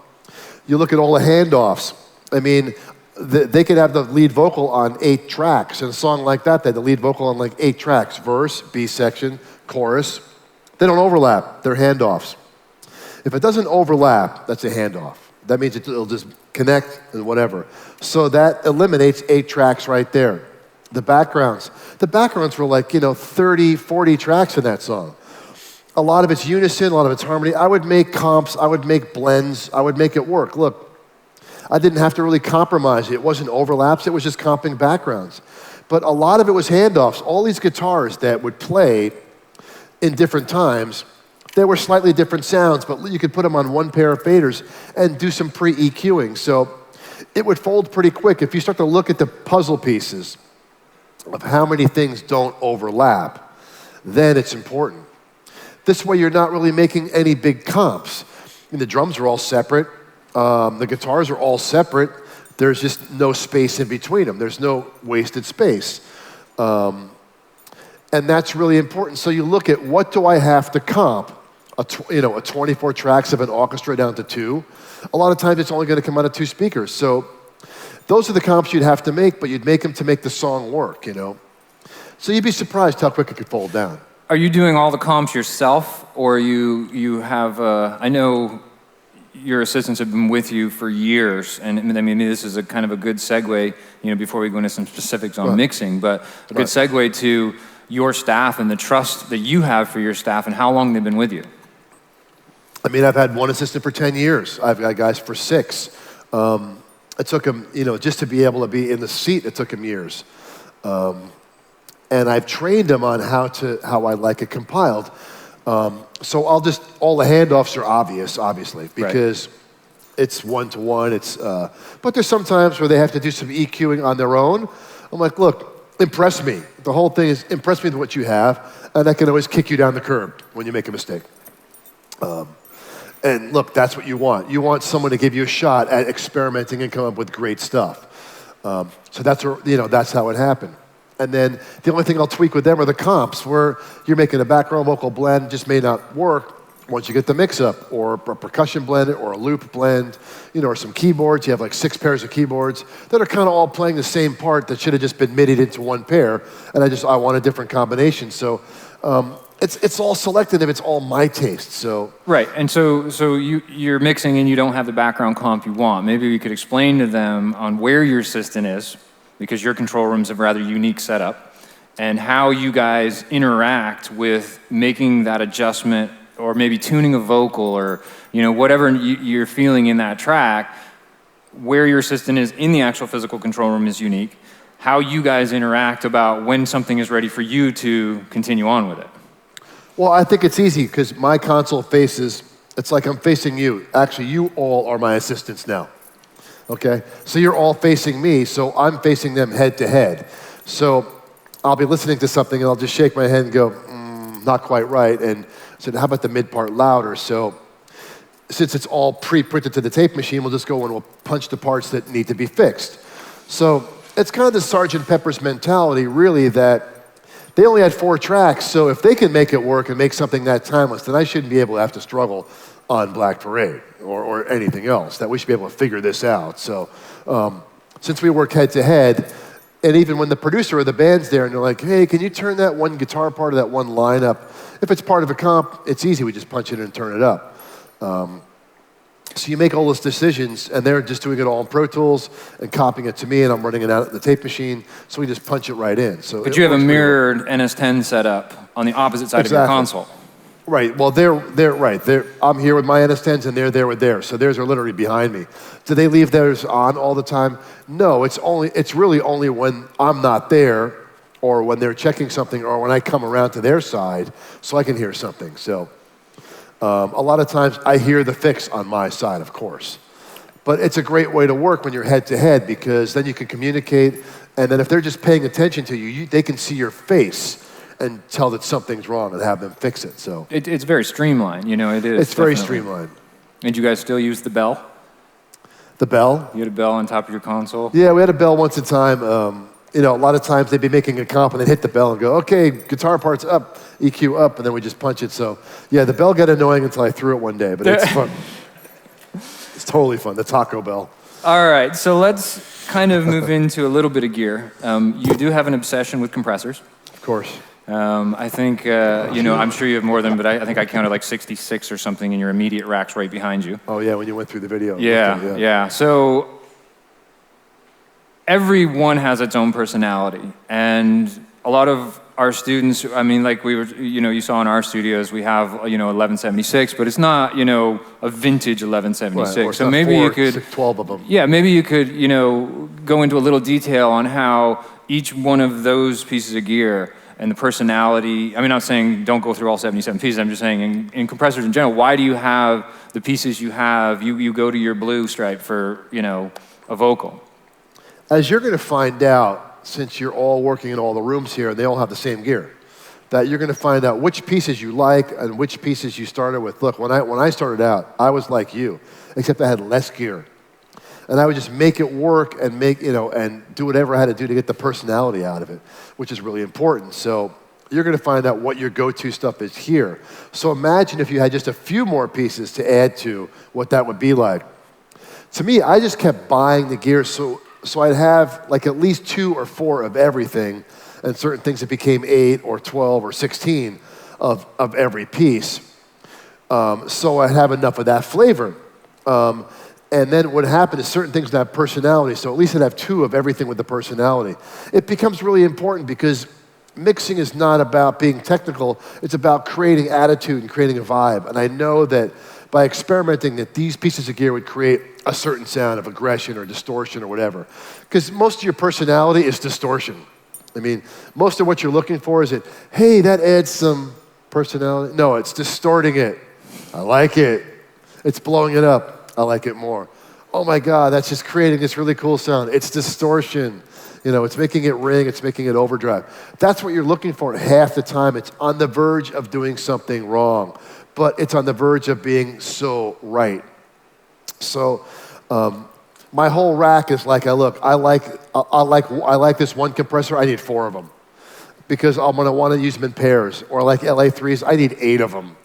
you look at all the handoffs. I mean, they could have the lead vocal on 8 tracks. In a song like that, they have the lead vocal on like 8 tracks. Verse, B section, chorus. They don't overlap. They're handoffs. If it doesn't overlap, that's a handoff. That means it'll just connect and whatever. So that eliminates 8 tracks right there. The backgrounds were like, 30, 40 tracks in that song. A lot of it's unison, a lot of it's harmony. I would make comps, I would make blends, I would make it work. Look, I didn't have to really compromise. It wasn't overlaps, it was just comping backgrounds. But a lot of it was handoffs. All these guitars that would play in different times, they were slightly different sounds, but you could put them on one pair of faders and do some pre-EQing. So it would fold pretty quick. If you start to look at the puzzle pieces of how many things don't overlap, then it's important. This way you're not really making any big comps. The drums are all separate. The guitars are all separate. There's just no space in between them. There's no wasted space. And that's really important. So you look at what do I have to comp? A 24 tracks of an orchestra down to 2. A lot of times it's only going to come out of 2 speakers. So those are the comps you'd have to make, but you'd make them to make the song work, So you'd be surprised how quick it could fold down. Are you doing all the comps yourself, or you have, I know your assistants have been with you for years, and I mean, this is a kind of a good segue, before we go into some specifics on mixing, but a good segue to your staff and the trust that you have for your staff and how long they've been with you. I mean, I've had one assistant for 10 years. I've got guys for 6. It took them, just to be able to be in the seat, it took them years. And I've trained them on how I like it compiled. So all the handoffs are obviously, because it's one-to-one. But there's some times where they have to do some EQing on their own. I'm like, look, impress me. The whole thing is impress me with what you have, and I can always kick you down the curb when you make a mistake. And look, that's what you want. You want someone to give you a shot at experimenting and come up with great stuff. So that's how it happened. And then the only thing I'll tweak with them are the comps, where you're making a background vocal blend, just may not work once you get the mix-up, or a percussion blend, or a loop blend, or some keyboards. You have like 6 pairs of keyboards that are kind of all playing the same part that should have just been midied into one pair, and I want a different combination. So it's all selective, it's all my taste. So right, and so you're mixing and you don't have the background comp you want. Maybe we could explain to them on where your assistant is, because your control room's a rather unique setup, and how you guys interact with making that adjustment, or maybe tuning a vocal, or whatever you're feeling in that track. Where your assistant is in the actual physical control room is unique. How you guys interact about when something is ready for you to continue on with it. Well, I think it's easy, because my console faces, it's like I'm facing you. Actually, you all are my assistants now. Okay, so you're all facing me, so I'm facing them head to head. So I'll be listening to something and I'll just shake my head and go, not quite right. And I said, how about the mid part louder? So since it's all pre-printed to the tape machine, we'll just go and we'll punch the parts that need to be fixed. So it's kind of the Sgt. Pepper's mentality, really, that they only had 4 tracks, so if they can make it work and make something that timeless, then I shouldn't be able to have to struggle on Black Parade or anything else, that we should be able to figure this out. So since we work head to head, and even when the producer or the band's there and they're like, hey, can you turn that one guitar part of that one line up? If it's part of a comp, it's easy, we just punch it in and turn it up. So you make all those decisions, and they're just doing it all in Pro Tools and copying it to me, and I'm running it out at the tape machine, so we just punch it right in. So but you have a mirrored NS10 set up on the opposite side of your console. Right, well, they're right. I'm here with my NS10s, and they're there with theirs, so theirs are literally behind me. Do they leave theirs on all the time? No, it's really only when I'm not there, or when they're checking something, or when I come around to their side, so I can hear something. So a lot of times I hear the fix on my side, of course. But it's a great way to work when you're head to head, because then you can communicate, and then if they're just paying attention to you, they can see your face and tell that something's wrong and have them fix it. So it's very streamlined, it is. It's very streamlined. And you guys still use the bell? The bell? You had a bell on top of your console? Yeah, we had a bell once a time. You know, a lot of times they'd be making a comp and they'd hit the bell and go, okay, guitar parts up, EQ up, and then we just punch it. So, yeah, the bell got annoying until I threw it one day, but it's fun. It's totally fun, the taco bell. All right, so let's kind of move into a little bit of gear. You do have an obsession with compressors. Of course. I think, you know, I'm sure you have more than, but I think I counted like 66 or something in your immediate racks right behind you. Oh, yeah, when you went through the video. Yeah. So everyone has its own personality, and a lot of our students, I mean, like we were, you know, you saw in our studios, we have, you know, 1176, but it's not, you know, a vintage 1176. Right, so maybe you could, 12 of them. Yeah, maybe you could, you know, go into a little detail on how each one of those pieces of gear and the personality. I mean, I'm not saying don't go through all 77 pieces. I'm just saying in compressors in general, why do you have the pieces you have? You go to your blue stripe for, you know, a vocal. As you're going to find out, since you're all working in all the rooms here and they all have the same gear, that you're going to find out which pieces you like and which pieces you started with. Look, when I started out, I was like you, except I had less gear. And I would just make it work and make, you know, and do whatever I had to do to get the personality out of it, which is really important. So you're going to find out what your go-to stuff is here. So imagine if you had just a few more pieces to add to what that would be like. To me, I just kept buying the gear so I'd have like at least 2 or 4 of everything, and certain things that became 8 or 12 or 16 of every piece. So I'd have enough of that flavor. And then what happened is certain things would have personality, so at least I'd have 2 of everything with the personality. It becomes really important because mixing is not about being technical, it's about creating attitude and creating a vibe. And I know that by experimenting that these pieces of gear would create a certain sound of aggression or distortion or whatever. Because most of your personality is distortion. I mean, most of what you're looking for is that, hey, that adds some personality. No, it's distorting it. I like it. It's blowing it up. I like it more. Oh my God, that's just creating this really cool sound. It's distortion. You know, it's making it ring, it's making it overdrive. That's what you're looking for half the time. It's on the verge of doing something wrong, but it's on the verge of being so right. So my whole rack is like, I like this one compressor, I need 4 of them because I'm gonna wanna use them in pairs. Or like LA3s, I need 8 of them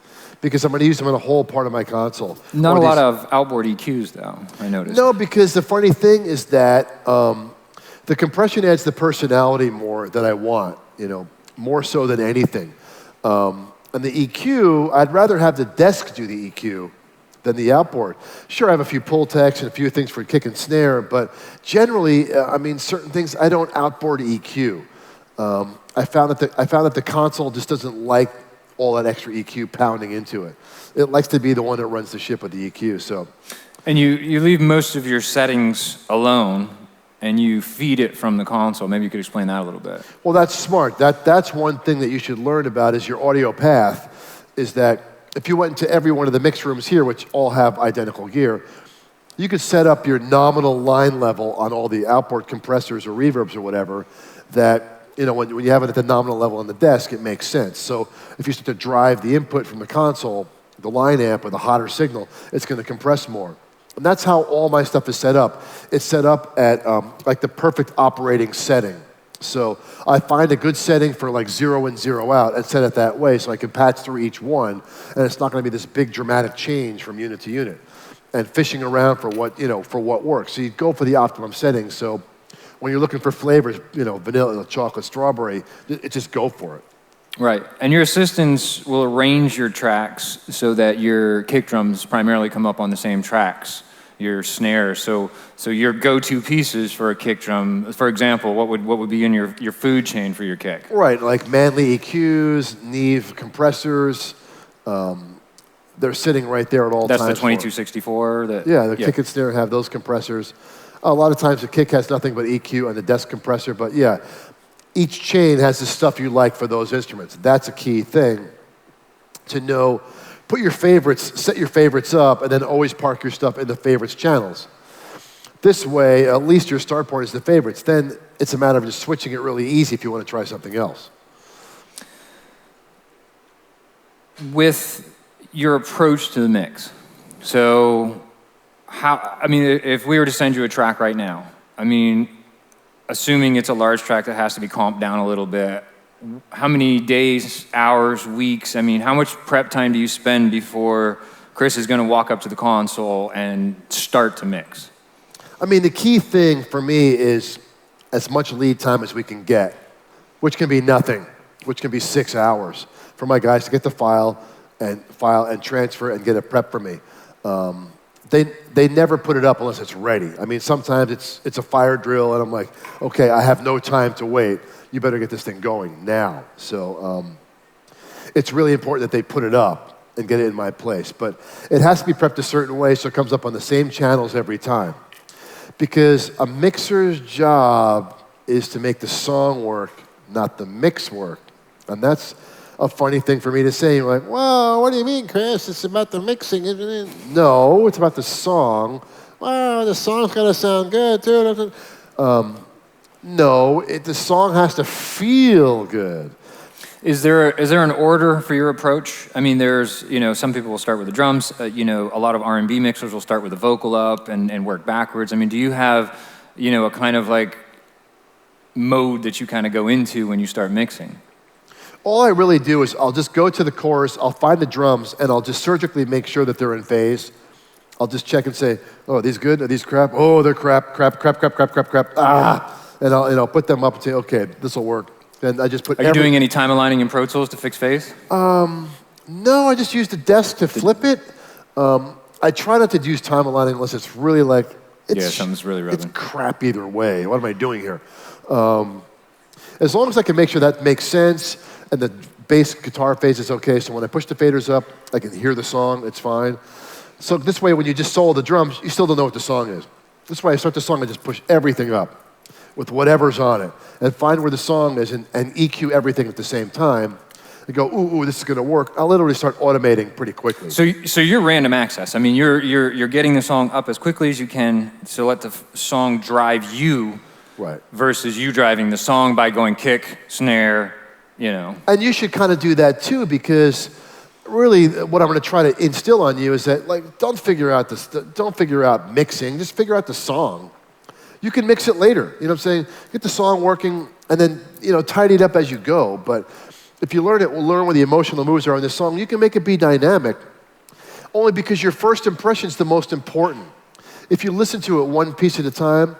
because I'm gonna use them in a whole part of my console. Not a lot of outboard EQs though, I noticed. No, because the funny thing is that the compression adds the personality more that I want, you know, more so than anything. And the EQ, I'd rather have the desk do the EQ than the outboard. Sure, I have a few pull techs and a few things for kick and snare, but generally, I mean, certain things I don't outboard EQ. I found that the console just doesn't like all that extra EQ pounding into it. It likes to be the one that runs the ship with the EQ. So, and you leave most of your settings alone, and you feed it from the console. Maybe you could explain that a little bit. Well, that's smart. That's one thing that you should learn about is your audio path, is that if you went into every one of the mix rooms here, which all have identical gear, you could set up your nominal line level on all the outboard compressors or reverbs or whatever that, you know, when you have it at the nominal level on the desk, it makes sense. So if you start to drive the input from the console, the line amp or the hotter signal, it's going to compress more. And that's how all my stuff is set up. It's set up at like the perfect operating setting. So I find a good setting for like 0 in, 0 out and set it that way so I can patch through each one and it's not going to be this big dramatic change from unit to unit and fishing around for what, you know, for what works. So you go for the optimum setting. So when you're looking for flavors, you know, vanilla, chocolate, strawberry, just go for it. Right, and your assistants will arrange your tracks so that your kick drums primarily come up on the same tracks, your snare. So your go-to pieces for a kick drum, for example, what would be in your food chain for your kick? Right, like Manley EQs, Neve compressors. They're sitting right there at all times. That's the 2264? Yeah, the kick and snare have those compressors. A lot of times the kick has nothing but EQ and the desk compressor, but yeah, each chain has the stuff you like for those instruments. That's a key thing to know. Put your favorites, set your favorites up, and then always park your stuff in the favorites channels. This way, at least your start point is the favorites. Then it's a matter of just switching it really easy if you want to try something else. With your approach to the mix, so I mean, if we were to send you a track right now, I mean, assuming it's a large track that has to be comped down a little bit, how many days, hours, weeks, I mean, how much prep time do you spend before Chris is going to walk up to the console and start to mix? I mean, the key thing for me is as much lead time as we can get, which can be nothing, which can be 6 hours for my guys to get the file and transfer and get it prepped for me. They never put it up unless it's ready. I mean, sometimes it's a fire drill, and I'm like, okay, I have no time to wait. You better get this thing going now. So it's really important that they put it up and get it in my place. But it has to be prepped a certain way so it comes up on the same channels every time. Because a mixer's job is to make the song work, not the mix work. And that's a funny thing for me to say. You're like, well, what do you mean, Chris? It's about the mixing, isn't it? No, it's about the song. Well, the song's got to sound good, too. No, the song has to feel good. Is there an order for your approach? I mean, there's, some people will start with the drums. A lot of R&B mixers will start with the vocal up and work backwards. I mean, do you have, a kind of like mode that you kind of go into when you start mixing? All I really do is I'll just go to the chorus, I'll find the drums, and I'll just surgically make sure that they're in phase. I'll just check and say, oh, are these good? Are these crap? Oh, they're crap. Ah! And I'll put them up and say, okay, this will work. And I just put. Are you doing any time aligning in Pro Tools to fix phase? No, I just use the desk to flip it. I try not to use time aligning unless it's really like. Something's really rubbing. It's crap either way. What am I doing here? As long as I can make sure that makes sense and the bass guitar phase is okay, so when I push the faders up, I can hear the song, it's fine. So this way, when you just solo the drums, you still don't know what the song is. This way, I start the song and just push everything up with whatever's on it and find where the song is and EQ everything at the same time and go, ooh, this is gonna work. I'll literally start automating pretty quickly. So you're random access. I mean, you're getting the song up as quickly as you can, so let the song drive you. Right. Versus you driving the song by going kick, snare, And you should kind of do that too, because really what I'm going to try to instill on you is that, like, don't figure out mixing, just figure out the song. You can mix it later, you know what I'm saying? Get the song working and then, tidy it up as you go. But if you learn it, we'll learn where the emotional moves are in the song. You can make it be dynamic, only because your first impression is the most important. If you listen to it one piece at a time,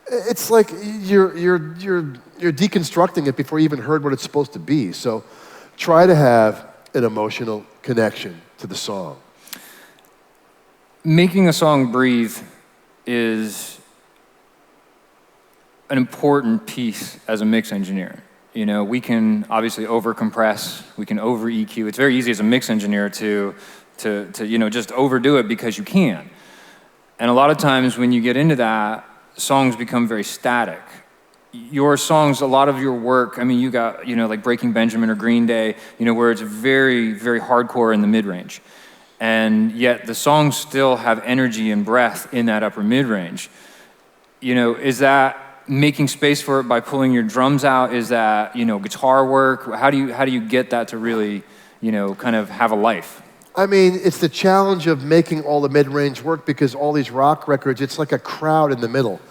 it's like you're deconstructing it before you even heard what it's supposed to be. So try to have an emotional connection to the song. Making a song breathe is an important piece as a mix engineer. We can obviously over-compress, we can over-EQ. It's very easy as a mix engineer to just overdo it because you can. And a lot of times when you get into that, songs become very static. Your songs, a lot of your work, I mean, you got, like Breaking Benjamin or Green Day, where it's very, very hardcore in the mid-range. And yet the songs still have energy and breath in that upper mid-range. Is that making space for it by pulling your drums out? Is that, guitar work? How do you get that to really, kind of have a life? I mean, it's the challenge of making all the mid-range work, because all these rock records, it's like a crowd in the middle.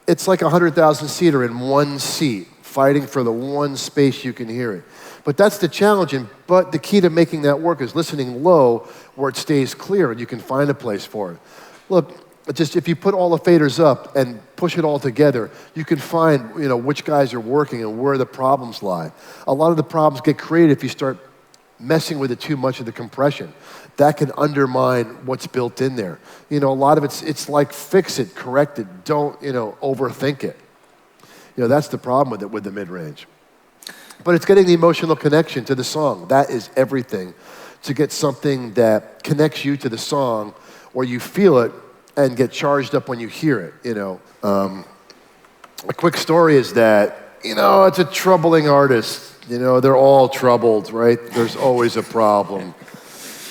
It's like a 100,000-seater in one seat, fighting for the one space you can hear it. But that's the challenge, but the key to making that work is listening low where it stays clear and you can find a place for it. Look, just if you put all the faders up and push it all together, you can find, which guys are working and where the problems lie. A lot of the problems get created if you start messing with it too much of the compression. That can undermine what's built in there. A lot of it's like fix it, correct it, don't, overthink it. That's the problem with the mid-range. But it's getting the emotional connection to the song. That is everything. To get something that connects you to the song, or you feel it and get charged up when you hear it, A quick story is that, it's a troubling artist. They're all troubled, right? There's always a problem.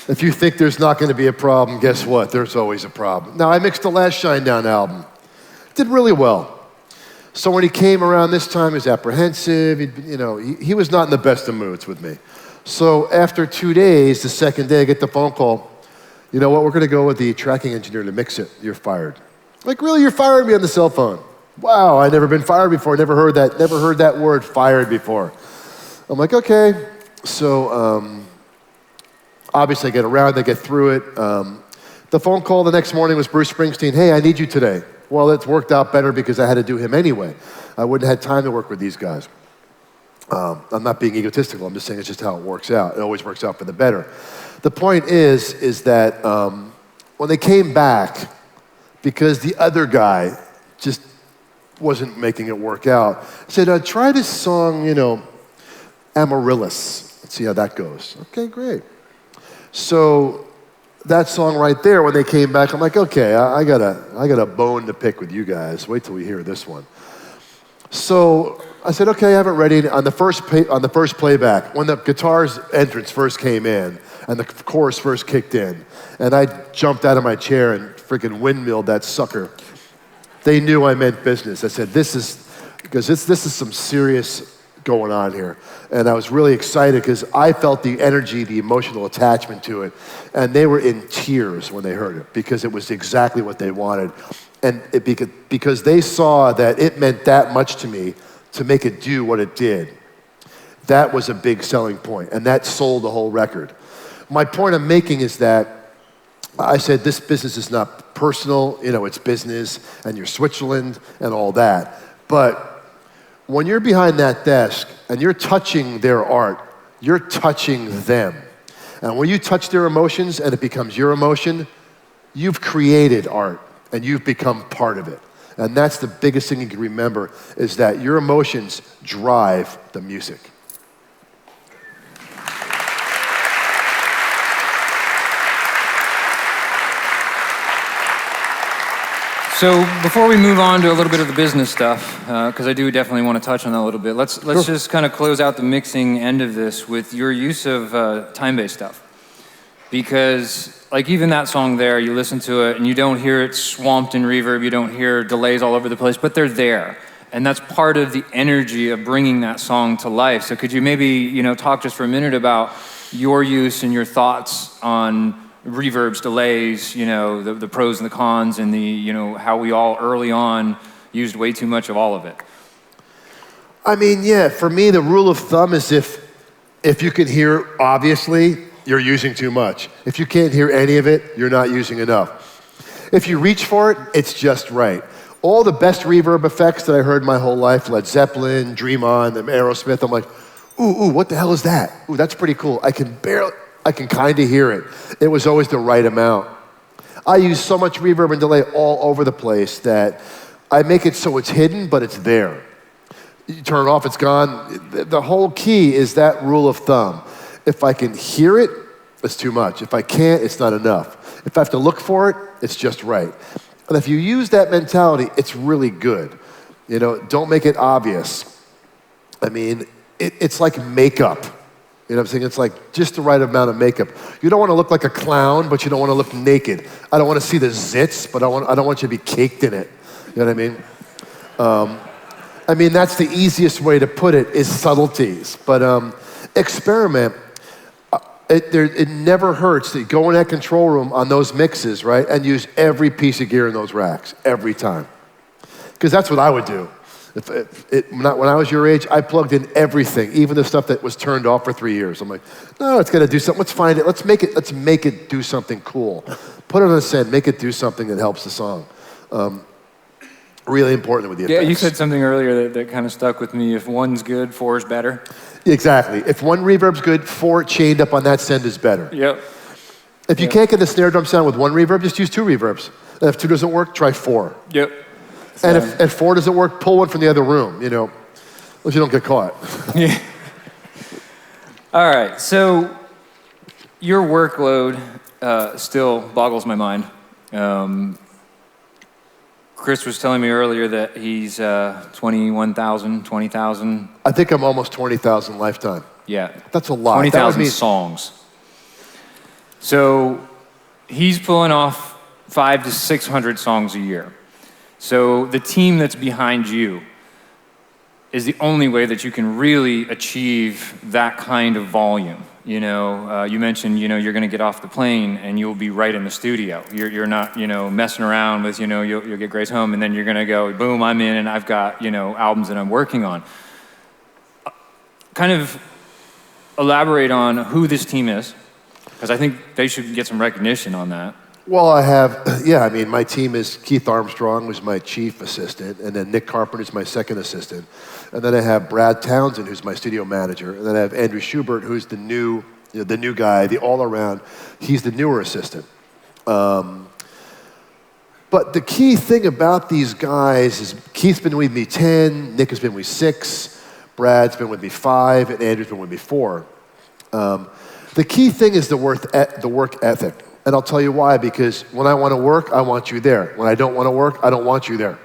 If you think there's not going to be a problem, guess what? There's always a problem. Now, I mixed the last Shinedown album. Did really well. So when he came around this time, he was apprehensive. He was not in the best of moods with me. So after 2 days, the second day, I get the phone call. you know what, we're gonna go with the tracking engineer to mix it. You're fired. Like, really, you're firing me on the cell phone? Wow, I've never been fired before, never heard that word fired before. I'm like, okay. So obviously I get around, I get through it. The phone call the next morning was Bruce Springsteen. Hey, I need you today. Well, it's worked out better because I had to do him anyway. I wouldn't have had time to work with these guys. I'm not being egotistical, I'm just saying it's just how it works out. It always works out for the better. The point is that when they came back, because the other guy just wasn't making it work out, I said, try this song, Amaryllis. Let's see how that goes. Okay, great. So that song right there, when they came back, I'm like, okay, I got a bone to pick with you guys. Wait till we hear this one. So I said, okay, I have it ready. On the first playback, when the guitar's entrance first came in and the chorus first kicked in, and I jumped out of my chair and freaking windmilled that sucker, they knew I meant business. I said, this is some serious going on here. And I was really excited because I felt the energy, the emotional attachment to it. And they were in tears when they heard it because it was exactly what they wanted. And because they saw that it meant that much to me to make it do what it did. That was a big selling point, and that sold the whole record. My point I'm making is that I said this business is not personal, it's business, and you're Switzerland and all that. But when you're behind that desk and you're touching their art, you're touching them. And when you touch their emotions and it becomes your emotion, you've created art and you've become part of it. And that's the biggest thing you can remember, is that your emotions drive the music. So before we move on to a little bit of the business stuff, because I do definitely want to touch on that a little bit, let's just kind of close out the mixing end of this with your use of time-based stuff. Because like even that song there, you listen to it and you don't hear it swamped in reverb, you don't hear delays all over the place, but they're there. And that's part of the energy of bringing that song to life. So could you maybe, talk just for a minute about your use and your thoughts on reverbs, delays, the pros and the cons, and how we all early on used way too much of all of it? I mean, yeah, for me, the rule of thumb is if you can hear, obviously, you're using too much. If you can't hear any of it, you're not using enough. If you reach for it, it's just right. All the best reverb effects that I heard my whole life, Led Zeppelin, Dream On, Aerosmith, I'm like, ooh, what the hell is that? Ooh, that's pretty cool. I can kind of hear it. It was always the right amount. I use so much reverb and delay all over the place that I make it so it's hidden, but it's there. You turn it off, it's gone. The whole key is that rule of thumb. If I can hear it, it's too much. If I can't, it's not enough. If I have to look for it, it's just right. And if you use that mentality, it's really good. Don't make it obvious. I mean, it's like makeup. You know what I'm saying? It's like just the right amount of makeup. You don't want to look like a clown, but you don't want to look naked. I don't want to see the zits, but I don't want you to be caked in it. You know what I mean? That's the easiest way to put it, is subtleties. But experiment. It never hurts to go in that control room on those mixes, right, and use every piece of gear in those racks, every time. Because that's what I would do. When I was your age, I plugged in everything, even the stuff that was turned off for 3 years. I'm like, no, it's got to do something. Let's find it. Let's make it do something cool. Put it on a set. Make it do something that helps the song. Really important with the effects. Yeah, you said something earlier that kind of stuck with me. If one's good, four is better. Exactly. If one reverb's good, four chained up on that send is better. Yep. If you can't get the snare drum sound with one reverb, just use two reverbs. And if two doesn't work, try four. Yep. And if four doesn't work, pull one from the other room, if you don't get caught. Yeah. All right, so your workload still boggles my mind. Chris was telling me earlier that he's 21,000, 20,000. I think I'm almost 20,000 lifetime. Yeah. That's a lot. 20,000 songs. So he's pulling off 500 to 600 songs a year. So the team that's behind you is the only way that you can really achieve that kind of volume. You know, you mentioned, you know, you're going to get off the plane and you'll be right in the studio. You're not, you know, messing around with, you know, you'll get Grace home and then you're going to go, boom, I'm in and I've got, you know, albums that I'm working on. Kind of elaborate on who this team is, because I think they should get some recognition on that. Well, I mean, my team is Keith Armstrong, who's my chief assistant, and then Nick Carpenter is my second assistant. And then I have Brad Townsend, who's my studio manager. And then I have Andrew Schubert, who's the new guy, the all-around. He's the newer assistant. But the key thing about these guys is Keith's been with me 10, Nick has been with me 6, Brad's been with me 5, and Andrew's been with me 4. The key thing is the work ethic. And I'll tell you why, because when I want to work, I want you there. When I don't want to work, I don't want you there.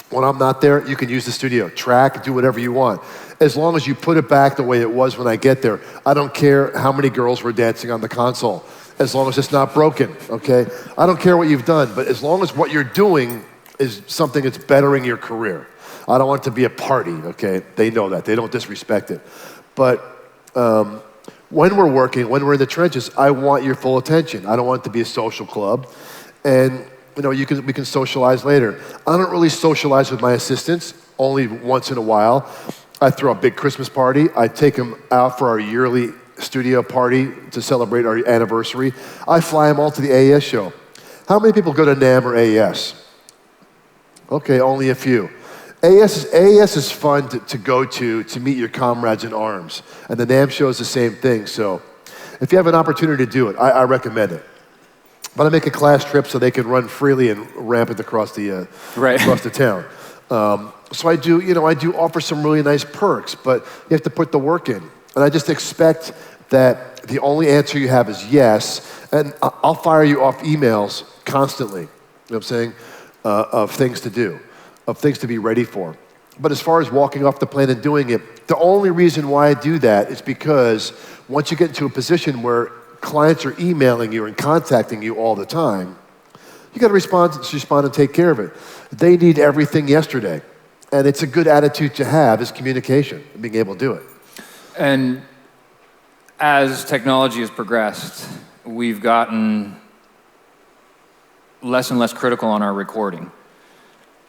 When I'm not there, you can use the studio, track, do whatever you want. As long as you put it back the way it was when I get there. I don't care how many girls were dancing on the console, as long as it's not broken, okay? I don't care what you've done, but as long as what you're doing is something that's bettering your career. I don't want it to be a party, okay? They know that, they don't disrespect it. But when we're working, when we're in the trenches, I want your full attention. I don't want it to be a social club. And you know, we can socialize later. I don't really socialize with my assistants, only once in a while. I throw a big Christmas party. I take them out for our yearly studio party to celebrate our anniversary. I fly them all to the AES show. How many people go to NAMM or AES? Okay, only a few. AES is fun to go to meet your comrades in arms. And the NAMM show is the same thing. So if you have an opportunity to do it, I recommend it. But I make a class trip so they can run freely and rampant across the town. So I do offer some really nice perks, but you have to put the work in. And I just expect that the only answer you have is yes, and I'll fire you off emails constantly, you know what I'm saying, of things to do, of things to be ready for. But as far as walking off the plane and doing it, the only reason why I do that is because once you get into a position where clients are emailing you and contacting you all the time, you got to respond and take care of it. They need everything yesterday. And it's a good attitude to have is communication, and being able to do it. And as technology has progressed, we've gotten less and less critical on our recording.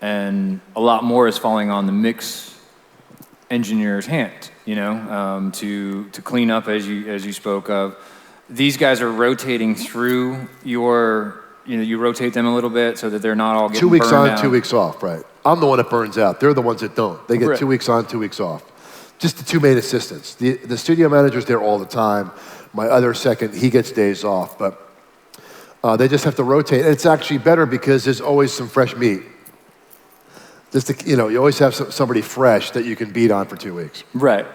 And a lot more is falling on the mix engineer's hand, you know, to clean up as you spoke of. These guys are rotating through your, you know, you rotate them a little bit so that they're not all getting 2 weeks burned on, out. 2 weeks off, right? I'm the one that burns out. They're the ones that don't. They get Right. 2 weeks on, 2 weeks off. Just the two main assistants. The studio manager's there all the time. My other second, he gets days off, but they just have to rotate. And it's actually better because there's always some fresh meat. You always have somebody fresh that you can beat on for 2 weeks. Right.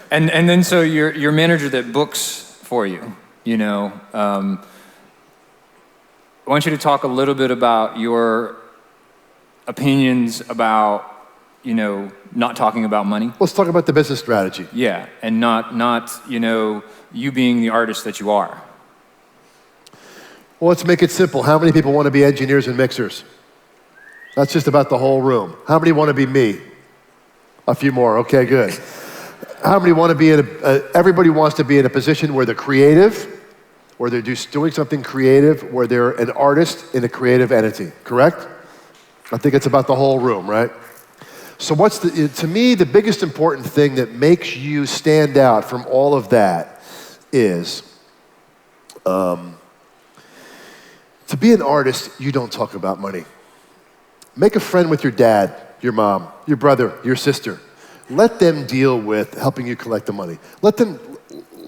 And then so your manager that books for you, you know, I want you to talk a little bit about your opinions about, you know, not talking about money. Let's talk about the business strategy. Yeah, and not you know, you being the artist that you are. Well, let's make it simple. How many people want to be engineers and mixers? That's just about the whole room. How many want to be me? A few more, okay, good. How many want to be everybody wants to be in a position where they're creative, where they're just doing something creative, where they're an artist in a creative entity, correct? I think it's about the whole room, right? So to me, the biggest important thing that makes you stand out from all of that is, to be an artist, you don't talk about money. Make a friend with your dad, your mom, your brother, your sister. Let them deal with helping you collect the money. Let them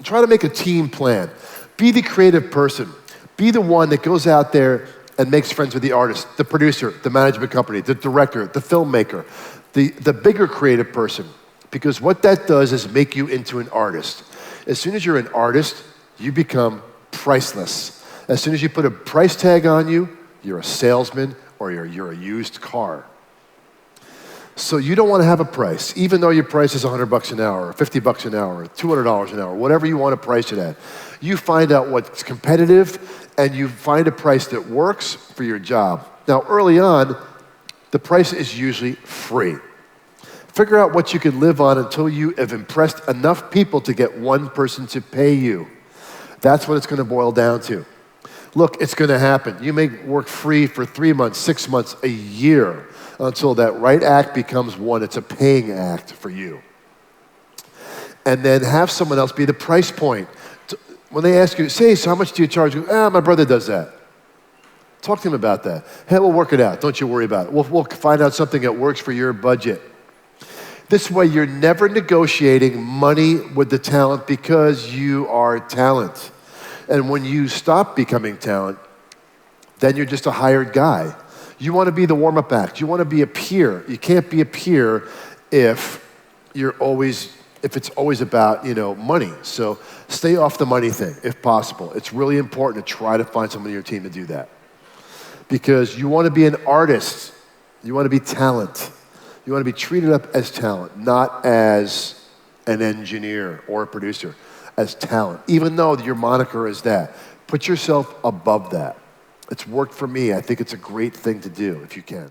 try to make a team plan. Be the creative person. Be the one that goes out there and makes friends with the artist, the producer, the management company, the director, the filmmaker, the bigger creative person. Because what that does is make you into an artist. As soon as you're an artist, you become priceless. As soon as you put a price tag on you, you're a salesman or you're a used car. So you don't want to have a price, even though your price is $100 an hour, or $50 an hour, or $200 an hour, whatever you want to price it at. You find out what's competitive, and you find a price that works for your job. Now, early on, the price is usually free. Figure out what you can live on until you have impressed enough people to get one person to pay you. That's what it's going to boil down to. Look, it's going to happen. You may work free for 3 months, 6 months, a year, until that right act becomes one. It's a paying act for you. And then have someone else be the price point. When they ask you, say, so how much do you charge? You go, my brother does that. Talk to him about that. Hey, we'll work it out. Don't you worry about it. We'll find out something that works for your budget. This way, you're never negotiating money with the talent because you are talent. And when you stop becoming talent, then you're just a hired guy. You want to be the warm-up act. You want to be a peer. You can't be a peer if it's always about, money. So stay off the money thing if possible. It's really important to try to find someone on your team to do that. Because you want to be an artist. You want to be talent. You want to be treated up as talent, not as an engineer or a producer, as talent, even though your moniker is that. Put yourself above that. It's worked for me. I think it's a great thing to do if you can.